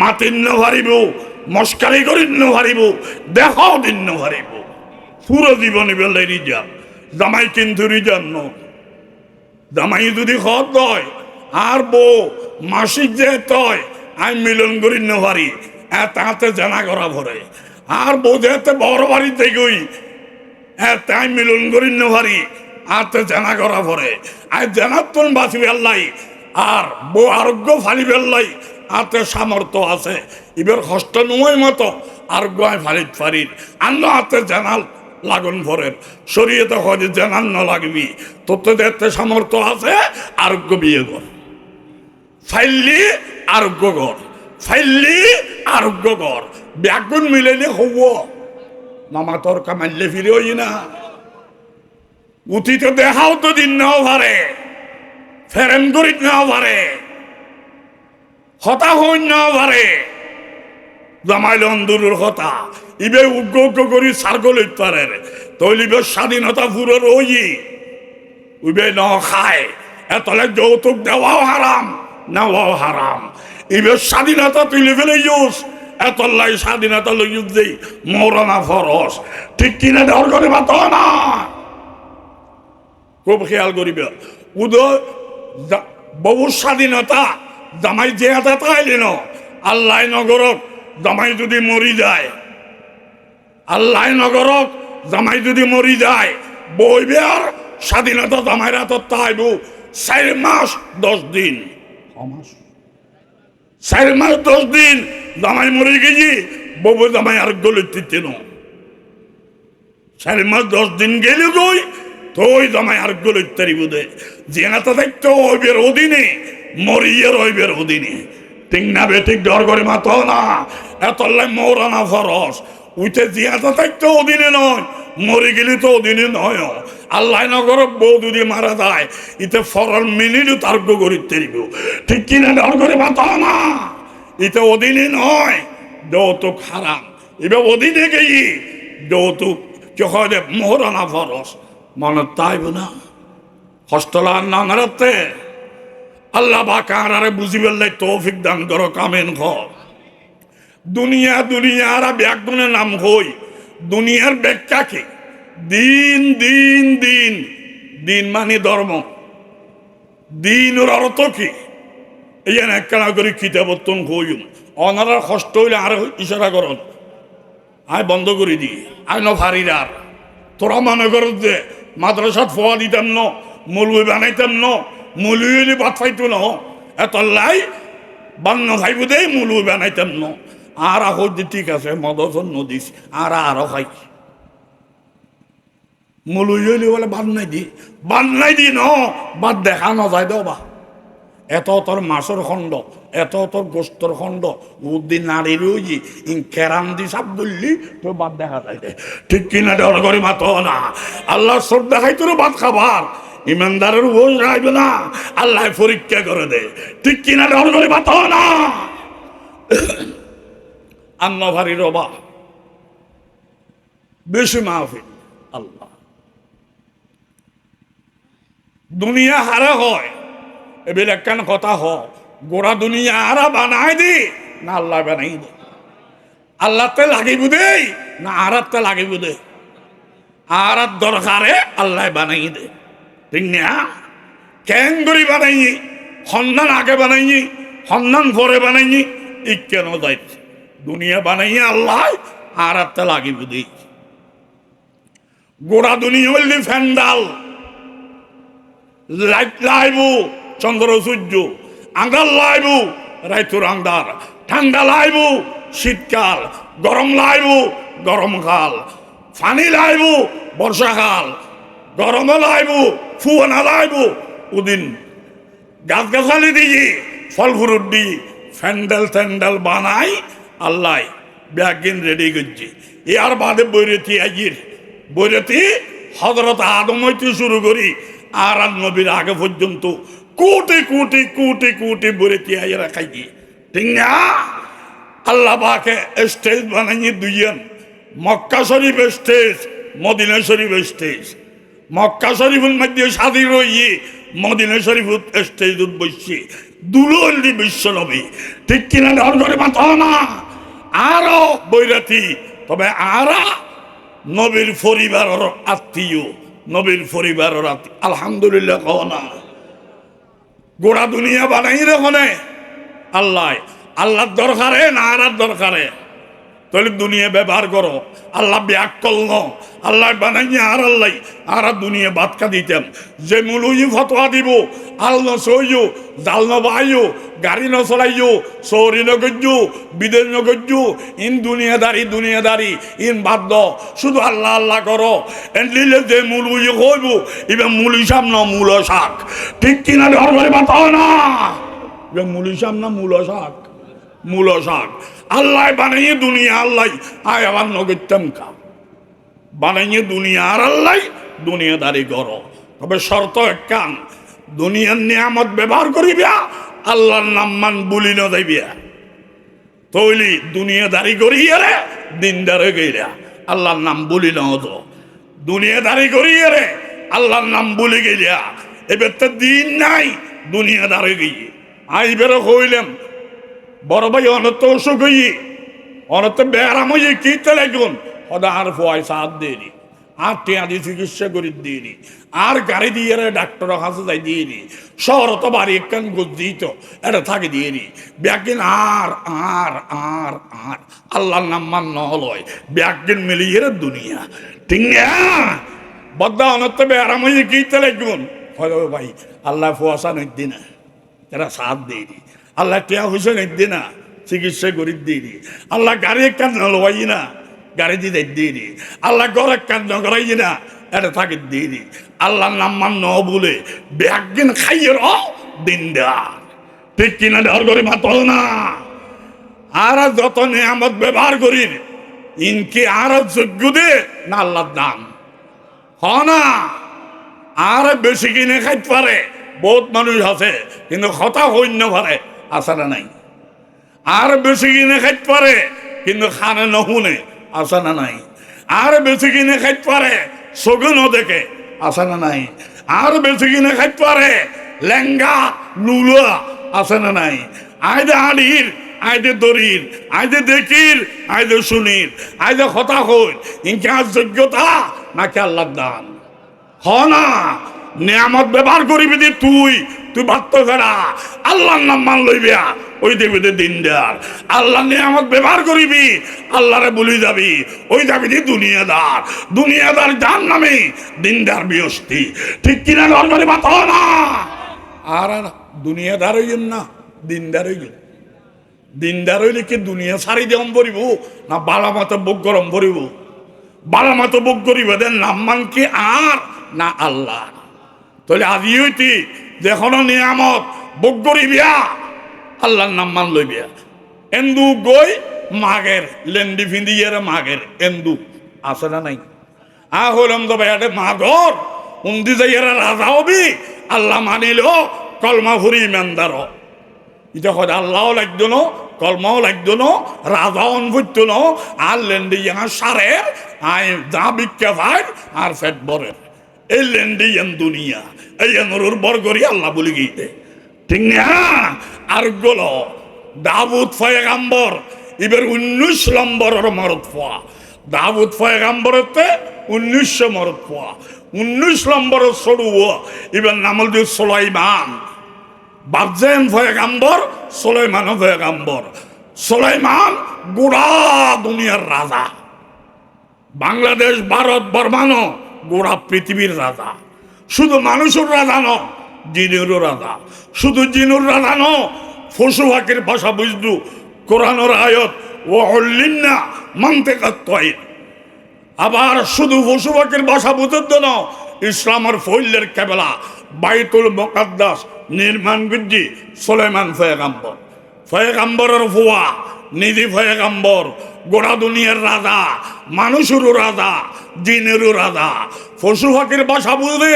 S1: মাতিন্য ভারিব মস্কারি গরিন্য ভারিব দেখাও দিন্য ভারিব পুরো জীবনে বেলে রিজার্ভ জামাই কিন্তু রিজার্ভ ন জামাই যদি খত হয় আর বউ মাসিক যে তয় আমি মিলন করি নেভারি তাতে জানা করা ভরে আর বোঝাতে বড় বাড়ি থেকেই হ্যাঁ তাই মিলন করি নেভারি আতে জানা করা পরে আর জানাতন বাঁচি বেল্লাই আর বউ আরোগ্য ফালি বেল্লাই আতে সামর্থ্য আছে এবার কষ্ট নয় মতো আরোগ্য ফালিত ফারির আন্ন হাতে জানাল লাগুন ভরের শরীয়তে হয় যে জানান না লাগবি তোর তো দেখতে সামর্থ্য আছে আরোগ্য বিয়ে কর ফাইললি আরোগ্য কর ফাইললি আরোগ্য কর ব্যাগুন মিলেলে হব মামা তোর কামাইলে ফিরে হই না উঠিতে দেখাও তো দিন নাও পারে ফেরেন করিত নাও পারে হতা হইন নাও পারে জামাইল অন্দুরের হতা ইবে উগ্র উগ্র করি সার্গল পারে তৈলিবে স্বাধীনতা পুরো রই উবে ন খায় এতলে যৌতুক দেওয়াও হারাম নেওয়াও হারাম ইবে স্বাধীনতা তুলে ফেলে ইউস এতলাই স্বাধীনতা লইউস দেই মৌরানা ফরস ঠিক কিনা দেওয়ার করে বাত না খুব খেয়াল করিবে উদয় বহু স্বাধীনতা জামাই যে হাতে তাইলেন আল্লাহ নগরক জামাই যদি মরি যায় আল্লাহ নগরক জামাই যদি মরি যায় বইবে আর স্বাধীনতা জামাইর হাতে তাইব 4 মাস 10 দিন 4 মাস 10 দিন জামাই মরি গেছি বউ জামাই আর গলিতে ন 4 মাস 10 দিন গেলে গই তোই জামাই আর গলিতে বুঝে জেনাতে দেখতো ওইবের অধীনে মরিয়ে রইবের অধীনে ঠিক না বেঠিক ডর করে মাতো না এতলাই মৌরানা ফরস উইতে জিয়াতে থাকতো অধীনে নয় মরে গেলে তো অধীনে নয় আল্লাহ নগর বউ যদি মারা যায় ইতে ফরল মিনিলু তার্ক করিতে দিব ঠিক কিনা ডর করে মাতো না ইতে অধীনে নয় যৌতুক হারাম এবার অধীনে গেই যৌতুক যখন মৌরানা ফরস মনে তাইব না হস্তলার নানারাতে আল্লাহ বা কারারে বুঝি বেললাই তৌফিক দান করো কামেন খ দুনিয়া দুনিয়া আর ব্যাগুনের নাম হই দুনিয়ার ব্যাখ্যাকে দিন দিন দিন দিন মানে ধর্ম দিন ওর অর্থ কি এই একখানা করে কিতাবত্তন হইম অনারা কষ্ট হইলে আর ইশারা করন আয় বন্ধ করে দি আয় ন ভারির আর তোরা মনে কর যে মাদ্রাসাত ফোয়া দিতাম ন মৌলবি বানাইতাম ন মৌলবি বাদ পাইতো ন এত লাই বান্ন খাইব দেই মৌলবি বানাইতাম ন আর হইতে ঠিক আছে মদসন নদীস আর আরো খাই মৌলবি বলে বাদ নাই দি ন বাদ দেখা ন যায় দেও বা এত তোর মাছের খণ্ড এত তোর গোস্তর খণ্ড উদ্দিন নারীর কেরাম দি সাপ বললি তো বাদ দেখা যায় ঠিক কিনা ডর করে মাত না আল্লাহ সব দেখাই তোর ভাত খাবার ইমানদারের বোঝ রাখবে না আল্লাহ পরীক্ষা করে দে ঠিক কিনা ডর করে মাত না আন্না ভারী রবা বেশি মাহফিল আল্লাহ দুনিয়া হারা হয় এবার একখান কথা হ গোড়া দুনিয়া আরা বানাই দি না আল্লাহ বানাই দে আল্লাহতে লাগিব দেই না আরাতে লাগিব দে আরাত দরকারে আল্লাহ বানাই দে ঠিক না কেন করি বানাই সন্ধান আগে বানাই সন্ধান পরে বানাই ই কেন যাই দুনিয়া বানাই আল্লাহ আরাতে লাগিব দেই গোড়া দুনিয়া হইলি ফ্যান্ডাল লাইট লাইব চন্দ্র সূর্য আন্ধার লাইব রাইতুর আন্ধার ঠান্ডা লাইব শীতকাল গরম লাইব গরমকাল ফানি লাইব বর্ষাকাল গরম লাইব ফুয়ানা লাইব ওদিন গাছ গাছালি দিয়ে ফল ফুরুট দিয়ে ফ্যান্ডেল ট্যান্ডেল বানাই আল্লাহ ব্যাগিন রেডি করছে এর বাদে বৈরতি আইয়ের বৈরতি হজরত আদম হইতে শুরু করি আর নবীর আগে পর্যন্ত কোটি কোটি কোটি কোটি বৈরতি আইয়ে রাখাই গিয়ে ঠিক না আল্লাহ পাকে স্টেজ বানাইয়ে দুইজন মক্কা শরীফ স্টেজ মদিনা শরীফ স্টেজ মক্কা শরীফের মধ্যে সাদি রইয়ে মদিনা শরীফ স্টেজ বসছে দুললি বিশ্ব নবী ঠিক কিনা ধর করে মাথা না আরো বৈরাতি তবে আরা নবীর পরিবারের আত্মীয় নবীর পরিবারের আত্মীয় আলহামদুলিল্লাহ কহ না গোড়া দুনিয়া বানাই রে আল্লাহ আল্লাহর দরকারে না আরার দরকারে তাহলে দুনিয়া ব্যবহার করো। আল্লাহ ব্যাগ করল, আল্লাহ বানাইয়া আর আল্লাহ আর দুনিয়া বাতকা দিতেন। যে মুলুই ফতোয়া দিব, আল ন সইও, জাল ন বাইও, গাড়ি ন চলাইও, চৌরি ন গজ্জু, বিদেশ ন গজ্জু, ইন দুনিয়াদারি ইন বাদ শুধু আল্লাহ আল্লাহ করো। এনলিলে যে মুলুই হইব এবার মুলি সামনা মূল শাক, ঠিক কিনা ধর করে বাতাও না। এবার মুলি সামনা মূল শাক, মূল শাক। আল্লাহ বানাইয়ে দুনিয়া আল্লাহ আয় আবার নগত্যম কা বানাইয়ে দুনিয়া আর আল্লাহ দুনিয়াদারি করো। তবে শর্ত একখান, দুনিয়ার নিয়ামত ব্যবহার করিবা, আল্লাহর নাম মান বুলি ন যাইবিয়া। তৈলি দুনিয়াদারি করিয়ে রে দিনদারে গইরা আল্লাহর নাম বুলি ন হতো। দুনিয়াদারি করিয়ে রে আল্লাহর নাম বুলি গেলিয়া এবার তো দিন নাই, দুনিয়াদারি গিয়ে আইবেরও হইলাম বড় ভাই অনত অসুখ হইয়ে অনত ব্যারাম হইয়ে কিনতে লাগুন হদা আর পয়সা আর দেরি আর টেয়াদি চিকিৎসা করে দিইনি, আর গাড়ি দিয়ে ডাক্তার কাছে যাই দিইনি, শহর তো বাড়ি একখান গোজ দিত এটা থাকে দিইনি। ব্যাগিন আর আর আর আর আল্লাহর নাম মান নহলয় ব্যাগিন মিলিয়ে দুনিয়া, ঠিক না? বদ্দা অনত ব্যারাম হইয়ে কিনতে লাগুন ভাই আল্লাহ পয়সা নই দিনা এরা সাথ দিইনি, আল্লাহ টিয়া হয়েছে নেই না চিকিৎসা করি দিইনি, আল্লাহ গাড়ি একখান নলবাই না গাড়ি দিয়ে দিইনি, আল্লাহ ঘর একখান নগরাই না এটা থাকে দিইনি। আল্লাহর নাম মান ন বলে ব্যাগিন খাইয়ে র দিনদার, ঠিক কিনা ধর করে মাতো না। আর যত নিয়ামত ব্যবহার করি ইনকে আর যোগ্য দে না আল্লাহর দাম হ না। আর বেশি কিনে খাইতে পারে বহুত মানুষ আছে কিন্তু কথা হইন্য পারে, আসা না নাই। আর বেশি কিনে খাইতে পারে কিন্তু খানে নহুনে, আসা না নাই। আর বেশি কিনে খাইতে পারে সগুন দেখে, আসা না নাই। আর বেশি কিনে খাইতে পারে লেঙ্গা লুলা, আসে না নাই। আইদে আড়ির আইদে দরির আইদে দেখির আইদে শুনির আইদে কথা হই ইনকে আর যোগ্যতা নাকি আল্লাহর দান হ না। নিয়ামত ব্যবহার করিবি দি তুই ভাবত ফেরা আল্লাহর নাম মান লইবিয়া ওই দেখবি দিনদার। আল্লাহ নিয়ামত ব্যবহার করিবি আল্লাহরে বলি যাবি ওই যাবি দি দুনিয়াদার যার নামে দিনদার বিয়স্তি, ঠিক কিনা দরকারি বাত না। আর দুনিয়াদার হইন না দিনদার হইল, দিনদার হইলে কি দুনিয়া সারি দেম পড়িব না বালা মতো বুক গরম পড়িব? বালা মতো বুক করিব দেন নাম মান কি আর না আল্লাহ। তাহলে আজি হইতি যেখনো নিয়ামত বুক করিবিয়া আল্লাহর নাম মান লইবিয়া। এন্দু গই মাগের লেন্ডি ফিন্দিয়ে মাগের এন্দু আছে না নাই? হইলাম তো ভাইয়াটে মাগর উন্দি যাইয়ারা রাজা হবি আল্লাহ মানিল কলমা ফুরি ইমানদার এটা হয় আল্লাহও লাগতো ন কলমাও লাগতো ন রাজাও অনভুত্য ন আর লেন্ডি ইয়া সারের আয় যা বিক্ষা ভাই আর ফেট বরের এই লেন্ডি ইয়ান দুনিয়া এই অনুর বর করি আল্লাহ বলি গিয়ে, ঠিক না? আর গল দাউদ পয়গাম্বর এবার 19 নম্বরের মরদ পোয়া। দাউদ পয়গাম্বরতে 1900 মরদ পোয়া, 19 নম্বরের সরু এবার নাম হল সুলাইমান। বাপজেন পয়গাম্বর সুলাইমান পয়গাম্বর। সুলাইমান গোড়া দুনিয়ার রাজা, বাংলাদেশ ভারত বর্মানো গোড়া পৃথিবীর রাজা। শুধু মানুষের রাজা ন জিনেরও রাজা, শুধু জিনুর রাজা ন পশু পাখির ভাষা বুঝলু কোরআনের আয়াত ও অল্লিন্না মানতে কাত্তয়। আবার শুধু পশু পাখির ভাষা বুঝত ন ইসলামের ফৈলের কেবলা বাইতুল মুকাদ্দাস নির্মাণ করছি সুলাইমান পয়গাম্বর। পয়গাম্বরের ফুয়া নিধি পয়গাম্বর গোড়া দুনিয়ার রাজা, মানুষেরও রাজা, জিনেরও রাজা। পশু পাখির বাসা বুঝে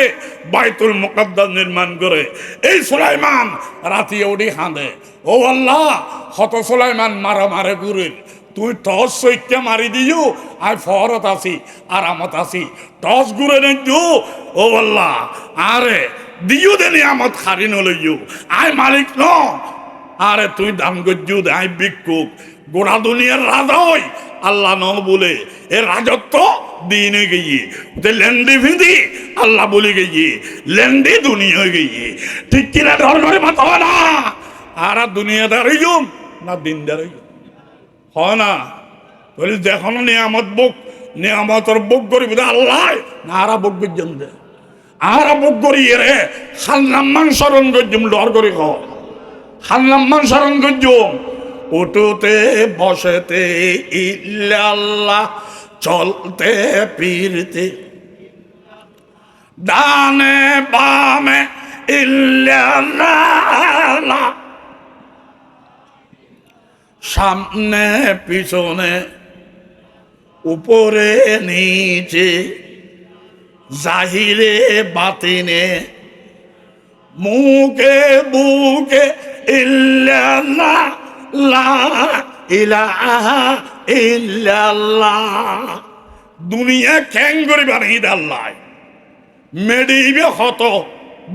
S1: বাইতুল মুকাদ্দাস নির্মাণ করে এই সুলাইমান রাতি উঠি হাঁদে ও আল্লাহ হত সুলাইমান মারা মারে ঘুরে তুই টস সৈক্যা মারি দিও আয় ফরত আসি আরামত আসি টস ঘুরে নেই ও আল্লাহ আরে দিও দে নিয়ামত খারি নলইও আয় মালিক ন আরে তুই দাম গজ্জু আয় ভিক্ষুক গোড়া দুনিয়ার রাজা হই আল্লাহ ন বলে এ রাজত্ব দিনে গিয়ে লেন্ডি ভিঁদি আল্লাহ বলে গিয়ে লেন্ডি দুনিয়া গিয়ে, ঠিক কিনা ধর করে মাথা না। আর দুনিয়াদার না দিনদার হয় না। বলি দেখো নিয়ামত বুক নিয়ামতর বুক করিব আল্লাহ না আরা বুক বিজন দে আরা বুক করি রে খান্নাম্মান স্মরণ করজুম ডর করি খ খান্নাম্মান স্মরণ করজুম উঠুতে বসেতে ইল্লাল্লাহ চলতে ফিরতে ডানে বামে ইল্লাল্লাহ সামনে পিছনে উপরে নিচে জাহিরে বাতিনে মুখে বুকে ইল্লাল্লাহ লা ইলাহা ইল্লাল্লাহ দুনিয়া খ্যাং করে বানাই আল্লাহ মেডিবে হত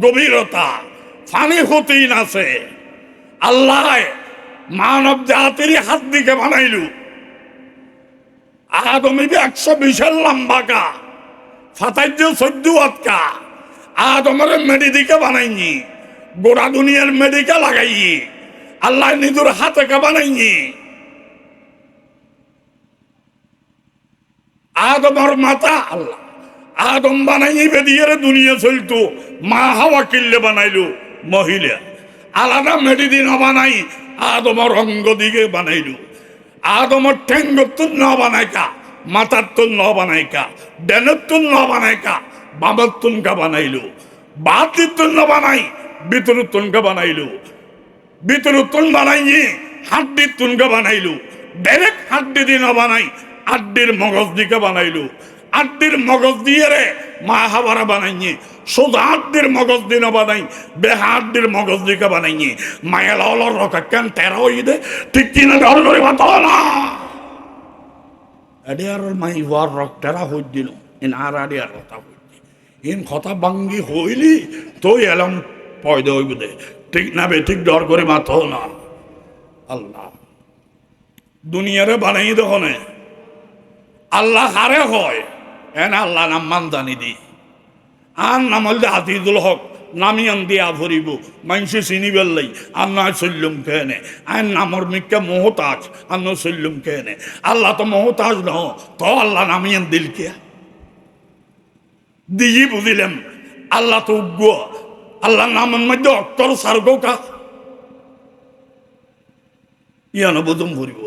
S1: গভীরতা ফানি হতেই নাছে আল্লাহ মানব জাতির হাত দিকে বানাইলু আদম 120 লম্বা কা ফাতাইজ 14 কা আদমের মেডি দিকে বানাইনি গোড়া দুনিয়ার মেডিকে লাগাই আল্লাহ নিজের হাতে কা বানাইনি আদমের মাতা আল্লাহ আদম বানাই বেদিয়ে দুনিয়া চলতো মা হাওয়া কিল্লে বানাইলো মহিলা আলাদা মেডি দিন বানাই আদমের অঙ্গ দিকে বানাইলো আদমের ঠেঙ্গতুন ন বানাইকা মাথার তুন ন বানাইকা ডেনের তুন ন বানাইকা বাবার তুনকা বানাইলো বাতির তুন ন বানাই ভিতর তুনকা বানাইলো ভিতর তুন বানাইনি হাড্ডির তুনকা বানাইলো ডাইরেক্ট হাড্ডি দিন বানাই আড্ডির মগজ দিকে বানাইলো আড্ডির মগজ দিয়ে রে মা হাওয়ারা বানাইনি সোজা আড্ডির মগজ দিন বানাই বেহা আড্ডির মগজ দিকে বানাইনি মায়া লাউলার রকা কেন তেরা হই দে ঠিক কিনা ধর করে বাতো না আডিয়ার মাই ওয়ার রক তেরা হই দিল ইন আর আডিয়ার কথা হই ইন কথা বাঙ্গি হইলি তো এলাম পয়দা হইব দে ঠিক না বে ঠিক ডর করে বাতো না আল্লাহ দুনিয়ারে বানাই দেখনে আল্লাহ হারে হয় এন আল্লাহ নাম মান জানি দি আর নাম হলে আজিজুল হক নামিয়ান দিয়া ভরিব মানুষে চিনি বেললাই আর নয় চল্লুম কেনে আইন নামর মিকে মোহতাজ আর ন চল্লুম কেনে আল্লাহ তো মোহতাজ নহ তো আল্লাহ নামিয়ান দিল কে দিই বুঝিলাম আল্লাহ তো উগ্র আল্লাহ নামের মধ্যে অক্ষর সার্গ কা ইয়ানো বুঝুম ভরিব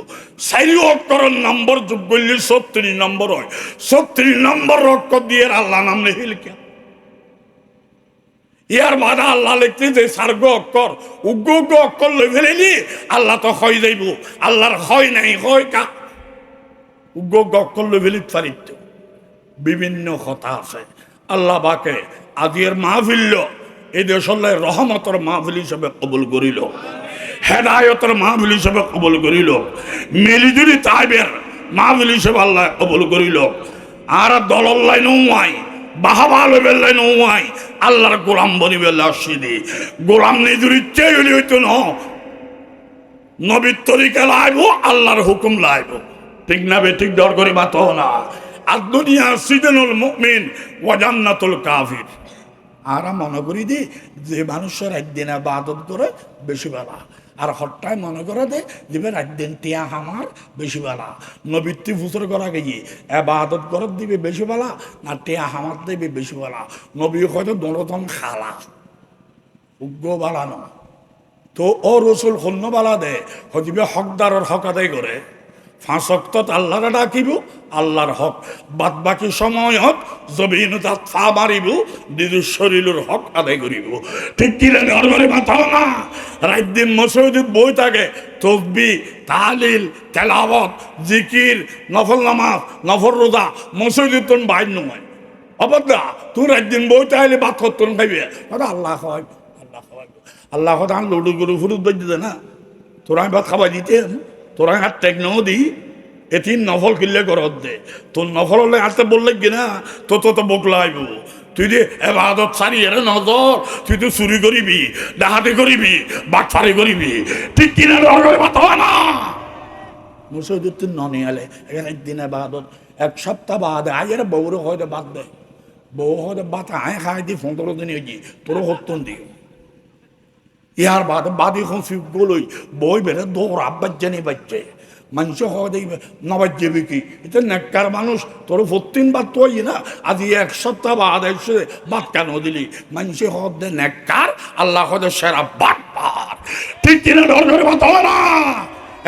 S1: চারি অক্ষরের নম্বর যোগ করলে 36 নম্বর হয় 36 নম্বর অক্ষর দিয়ে আল্লাহ নাম লিখিল কে ইয়ার বাধা আল্লাহ লিখতে যে সার্গ অক্ষর উগ্র উগ্র অক্ষর লই ফেলেলি আল্লাহ তো হয় যাইব আল্লাহর হয় নাই হয় কা উগ্র উগ্র অক্ষর লই ফেলিত পারিত বিভিন্ন কথা আছে আল্লাহ বাকে আজির মাহফিল এই দেশলে রহমতের মাহফিল হিসেবে কবুল করিল হেদায়তের মাহফিল হিসেবে কবুল করিল মিলিজুলি তাইবের মাহফিল হিসেবে আল্লাহ কবুল করিল আর দলর লাইন নয় বাহাবা লেবেল লাইন নয় আল্লাহর গোলাম বনিবেল আসিদি গোলাম নিজের ইচ্ছে হইলে হইতো ন নবীর তরিকা লাইব আল্লাহর হুকুম লাইব ঠিক না বে ঠিক ডর করে বাতো না আর দুনিয়া সিজনুল মুমিন ওয়া জান্নাতুল কাফির আর মনে করি দি যে মানুষের একদিন ইবাদত করে বেশি বেলা আর হঠাৎ মনে করে দে দিবে একদিন টিয়া আমার বেশি বেলা নবীত্তি ফুসর করা গিয়ে ইবাদত করে দিবে বেশি বেলা না টিয়া আমার দেবে বেশি বেলা নবী হয়তো দোনোতন খালা উগ্র বালানো তো ও রসুল খন্য বালা দে হইবে হকদারের হক আদায় করে 5 ওয়াক্ত আল্লাহরে ডাকিব আল্লাহর হক বাদ বাকি সময়ত জবিন তাত ফা মারিব নিজের শরীরের হক আদায় করিব ঠিক কি রে ঘরে মাথা না রাত দিন মসজিদে বই থাকে তসবিহ তাহলিল তেলাওয়াত জিকির নফল নামাজ নফল রোজা মসজিদে তোন বাইর নয় অবদা তুই রাত দিন বই তাহলে ভাত তোন খাইবে আল্লাহ হয় আল্লাহ হয় আল্লাহ কথা লডু গরু ফুরুত দিতে না তোরা ভাত খাওয়াই দিতে তোরা হাত টেকনাও দি এটি নফল কিনলে করত দে তোর নফল হলে হাতে বললে কিনা তো তো বকলা আইব তুই যে এবাদত সারি এরে নজর তুই তো চুরি করিবি ডাহাতি করিবি বাটফারি করিবি ঠিক কিনা বাতাবা না মুসজিদ তুই ননি আলে এখানে একদিন এবাদত 1 সপ্তাহ বাদ আয়ের বউরে হয়তো বাদ দে বউ হয়তো বাদ আয় খাই দি 15 দিন হয়ে তোরও হত্যন দিও ইয়ার বাদে বাদি এখন গলই বই বেড়ে দৌড় আব্বাস জানি বাচ্চে মানুষ হওয়া দেখবে নবাজ যাবে কি এটা নেককার মানুষ তোর 14 বার তো না আজ এক সপ্তাহ বাদ এসে বাদ কেন দিলি মানুষ হওয়া দে নেককার আল্লাহ হদে সেরা বাদ পার ঠিক কিনা ডর করে বাত না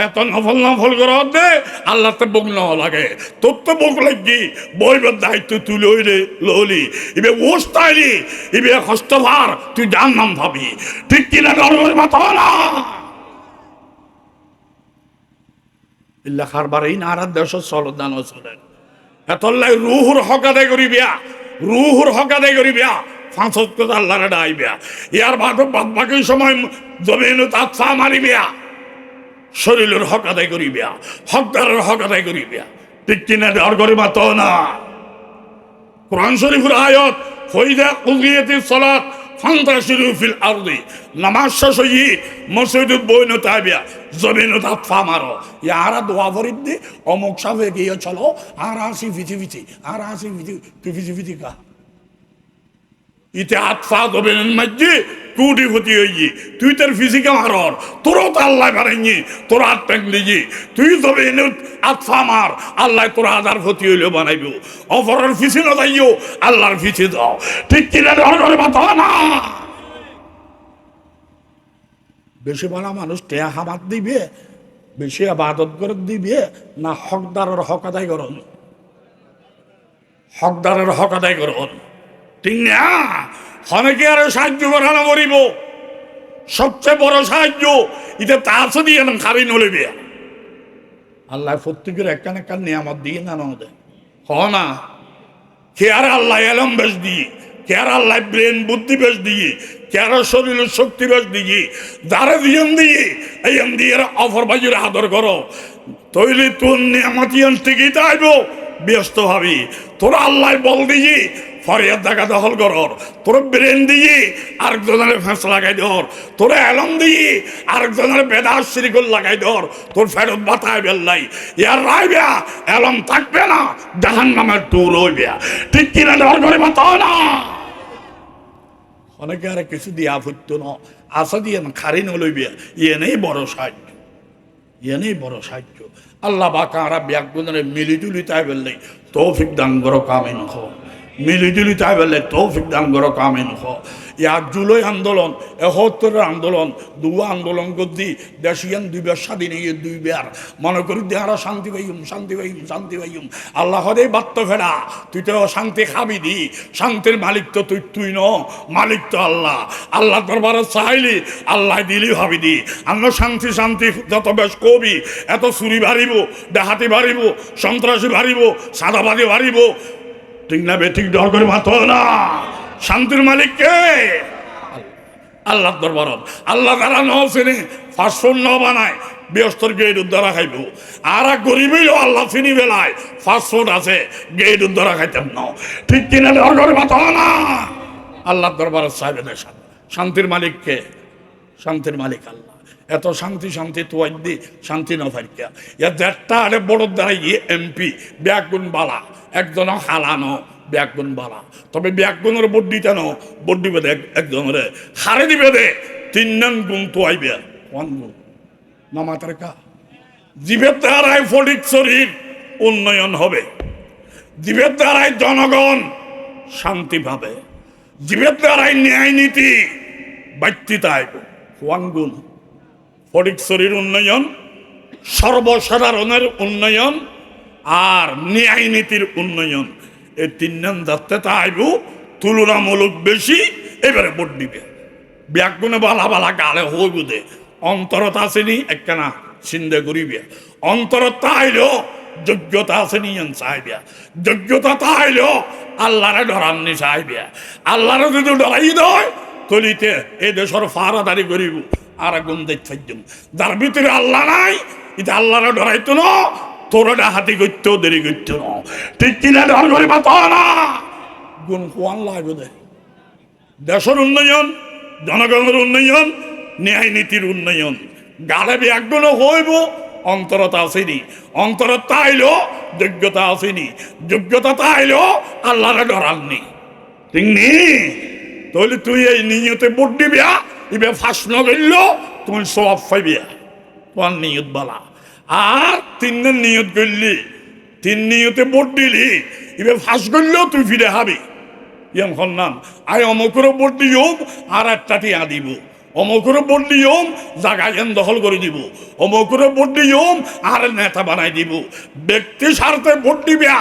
S1: এত নফল নফল করে দে আল্লাহ তো বুক নেওয়া লাগে তোর তো বুক লাগি বইবের দায়িত্ব তুই লইলে ললি ইবে ওস তাইলি ইবে হস্তভার তুই জান নাম ভাবি ঠিক কিনা ডর করে বাত না লেখার বারেই নারার দেশ চলদান চলেন এতলাই রুহুর হক আদায় করিবিয়া রুহুর হক আদায় করিবিয়া ফাঁসত কথা আল্লাহরে ডাইবিয়া ইয়ার বাদ বাকি সময় জমিন তাত ফা মারিবিয়া শরীরের হক আদায় করিবিয়া হকদারের হক আদায় করিবিয়া ঠিক কিনা ডর করে মাত না কোরআন শরীফের আয়াত ফইদা কুদিয়াতিস সালাত ফান্তাশিরু ফিল আরদি নামাজ শেষ হই মসজিদে বইনো তাইবিয়া জমিনো তাত ফা মারো ইয়ারা দোয়া ফরিদ দি অমুক সাফে গিয়ে চলো আর আসি ফিচি আর আসি ফিচি কা ইতে আতফা জমিনের মধ্যে কুটি ফতি হই তুই তোর ফিজিকা মারর তোরও তো আল্লাহ বানাইনি তোর হাত প্যাং দিজি তুই জমিন আতফা মার আল্লাহ তোর হাজার ফতি হইলে বানাইব অপরের ফিসি না যাইও আল্লাহর ফিসি দাও ঠিক কিনা ধরে বাতা না বেশি বলা মানুষ টেয়া হামাত দিবে বেশি আবাদত করে দিবে না হকদারের হক আদায় করুন হকদারের হক আদায় করুন ঠিক না অনেকে আরো সাহায্য করানো করিব সবচেয়ে বড় সাহায্য এটা তাস দিয়ে না খাবি নলিবে আল্লাহ প্রত্যেকের একখান একখান নিয়ামত দিয়ে না আমাদের হ না কে আর আল্লাহ এলম বেশ দিয়ে কে আর আল্লাহ ব্রেন বুদ্ধি বেশ দিয়ে কে আর শরীরের শক্তি বেশ দিয়ে যারা দিয়ে এই দিয়ে অফর বাজুর আদর করো তৈরি তোর নিয়ামত ঠিকই তাইব ব্যস্ত ভাবি তোরা আল্লাহ বল দিয়ে ফরিয়াদ দেখা দখল করর তোর ব্রেন দিয়ে আরেকজনের ফেঁস লাগাই ধর তোর এলম দিয়ে আরেকজনের বেদাস শ্রীকল লাগাই ধর তোর ফেরত বাতায় বেল্লাই ইয়ার রাইবিয়া এলম থাকবে না জাহান নামের টুর হইবিয়া ঠিক কিনা ধর করে বাতাও না অনেকে আর কিছু দিয়া ফুটতো না আসা দিয়ে না খারি নলইবিয়া ইয়ে নেই বড় সাহায্য ইয়ে নেই বড় সাহায্য আল্লাহ বাকা আরা ব্যাগুনের মিলিজুলি তাই বললেই তৌফিক দান করো কামিন হো মিলিজুলি তাই বললে তৌফিক দান করো কামিন হো ইয়ার জুলাই আন্দোলন ৭১ আন্দোলন দুয়া আন্দোলন করছি দেশিয়ান ২ বার স্বাধীন গিয়ে ২ বার মনে করি দেহারা শান্তি পাইম শান্তি পাইম শান্তি পাইম আল্লাহ হদে বাত্ত ফেরা তুই তো শান্তি খাবি দি শান্তির মালিক তো তুই ন মালিক তো আল্লাহ আল্লাহ দরবারে চাইলি আল্লাহ দিলি ভাবি দি আমরা শান্তি শান্তি যত বেশ কবি এত চুরি বাড়িব ডাহাতি বাড়িব সন্ত্রাসী বাড়িব সাদাবাদী বাড়িব ঠিক না বেঠিক ডর করে মাতো না শান্তির মালিক কে আল্লাহ দরবারত আল্লাহ তারা নেই ফাঁসফোন ন বানায় বৃহস্পতি গেট উদ্ধারা খাইব আর গরিবই আল্লাহ চিনি বেলায় ফাঁসফোন আছে গেট উদ্ধারা খাইতাম না ঠিক কিনা ডর করে মাতো না আল্লাহ দরবারত সাহেবের শান্তির মালিক কে শান্তির মালিক আল্লাহ এত শান্তি শান্তি তো দি শান্তি ন ফারিকা এর দেড়টা আরে বড় দ্বারা গিয়ে এমপি ব্যাগুন বালা একজন হালানো ব্যাগুন বালা তবে ব্যাগুনের বড্ডি কেন বড্ডি বেঁধে একজনের হারে দিবে দে ৩ গুণ তো আইবে 1 গুণ না মাতার কা জীবের দ্বারাই ফটিক শরীর উন্নয়ন হবে জীবের দ্বারাই জনগণ শান্তি পাবে জীবের দ্বারাই ন্যায় নীতি বাত্যিতা আইব 1 গুণ ফটিক শরীর উন্নয়ন সর্বসাধারণের উন্নয়ন আর ন্যায় নীতির উন্নয়ন এই ৩ যাতে তাইব তুলনামূলক বেশি এবারে ভোট দিবে ব্যাগুনে বালা বালা গালে হইব দে অন্তরত আসেনি একখানা চিন্তা করিবে অন্তরত তাইলেও যোগ্যতা আসেনি চাইবে যোগ্যতা তাইলেও আল্লাহরে ডরাননি চাইবে আল্লাহরে যদি ডরাই দেয় তলিতে এই দেশের ফারাদারি করিব আর গুণ দেখতে যার ভিতরে আল্লাহ নাই এটা আল্লাহরে ডরাইতো না তোরা হাতি করতেও দেরি করতো না ঠিক কিনা ডর করে পাতো না গুণ কোয়ান লাগবে দে দেশের উন্নয়ন জনগণের উন্নয়ন ন্যায় নীতির উন্নয়ন গালে ব্যাগুণ হইব অন্তরতা আসেনি অন্তরত তাইলেও যোগ্যতা আসেনি যোগ্যতা তাইলেও আল্লাহরে ডরাননি ঠিক নি তাহলে তুই এই নিয়তে ভোট দিবিয়া ইবে ফাঁস নগরল তুমি সব পাইবিয়া তোমার নিয়ত বালা আর তিনের নিয়ত করলি, তিন নিয়তে ভোট দিলি, এবার ফাঁস করলেও তুই ফিরে হাবি। ইয়াম হন্নান আয় অমুকের ভোট দিও আর একটা টিয়া দিব, অমুকের ভোট দিও জায়গায় দখল করে দিব, অমুকের ভোট দিও আর নেতা বানাই দিব। ব্যক্তি স্বার্থে ভোট দিবিয়া,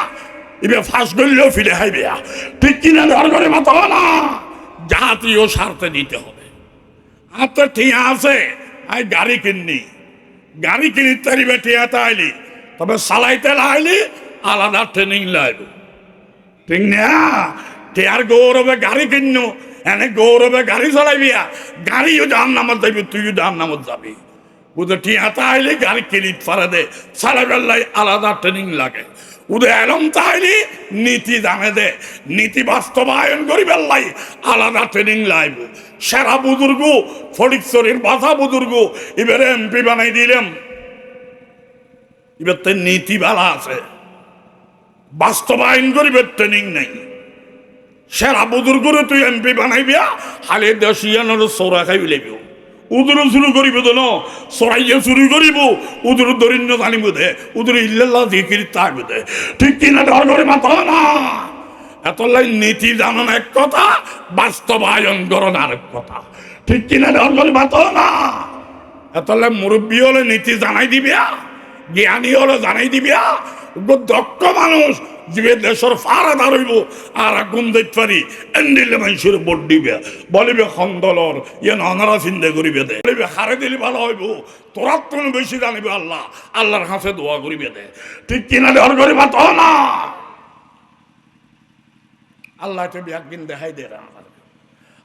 S1: এবার ফাঁস করলেও ফিরে হাইবিয়া। ঠিক কিনা ধর করে মাথা না, জাতীয় স্বার্থে দিতে হবে। আর তো টিয়া আছে, আই গাড়ি কিননি, গাড়ি কিনি তারিবে টিয়া তাইলি, তবে চালাইতে লাইলি আলাদা ট্রেনিং লাগবে। ঠিক না? টিয়ার গৌরবে গাড়ি কিন্ন, এনে গৌরবে গাড়ি চালাইবিয়া, গাড়িও যার নামত যাবি, তুইও যার নামত যাবি। ওদের টিয়া তাইলি গাড়ি কিনিত পারে দে, চালাইবার লাই আলাদা ট্রেনিং লাগে। ওদের এলম তাইলি নীতি জানে দে, নীতি বাস্তবায়ন করিবার লাই আলাদা ট্রেনিং লাইব। সেরা বুজুর্গ ফটিকছড়ির বাধা বুজুর্গ এবারে এমপি বানাই দিলাম, এবার তো নীতি বালা আছে, বাস্তবায়ন করিবার ট্রেনিং নেই। সেরা বুজুর্গরে তুই এমপি বানাইবিয়া, হালে দেশিয়ানোর চোরা খাই লাইব। উদুরও শুরু করিব তো ন, চড়াইয়ে চুরি করিব, উদুর দরিদ্র জানিব দে, উদুর ইল্লাল্লাহ জিকির তাইব দে। ঠিক কিনা ধর করে মাথা না, এত লাই নীতি জানান এক কথা, বাস্তবায়ন করণ আরেক কথা। ঠিক কিনা ধর করে মাথা না, এত লাই মুরব্বী হলে নীতি জানাই দিবিয়া, জ্ঞানী হলে জানাই দিবিয়া। দক্ষ মানুষ যে দেশের ফারাদা রইব আর আগুন দেখতে পারি এন্ডিলে মানুষের ভোট দিবে, বলিবে খন্দলর ইয়ে অনারা চিন্তা করিবে দে, বলিবে হারে দিলে ভালো হইব, তোরা তুমি বেশি জানিবে আল্লাহ, আল্লাহর কাছে দোয়া করিবে দে। ঠিক কিনা ধর করে মাথা না, আল্লাহ তো একদিন দেখাই দে।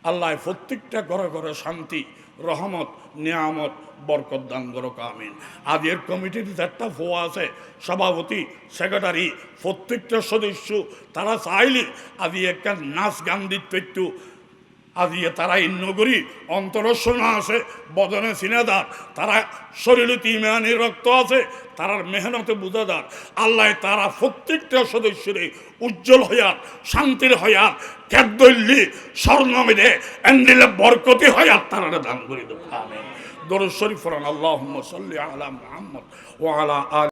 S1: আল্লাহ প্রত্যেকটা ঘরে ঘরে শান্তি, রহমত, নিয়ামত, বরকত দান করুক, আমিন। আজের কমিটির একটা ফোয়া আছে, সভাপতি, সেক্রেটারি, প্রত্যেকটা সদস্য তারা চাইলে আজি একটা নাচ গান দিতে একটু, আজি তারা নগরী অন্তরসনা আছে, বদনে সিনেদার, তারা শরীরে ইমানি রক্ত আছে, তারার মেহনতে বুঝাদার। আল্লাহ তারা প্রত্যেকটা সদস্যরে উজ্জ্বল হইয়ার, শান্তির হইয়ার, খেদলি স্বর্ণমিদে এন্ডিলে বরকতি হইয়ার তারা দান করে দেব, আমিন। দরুদ শরীফ পড়ুন, আল্লাহুম্মা সাল্লি আলা মুহাম্মদ ওয়া আলা আলি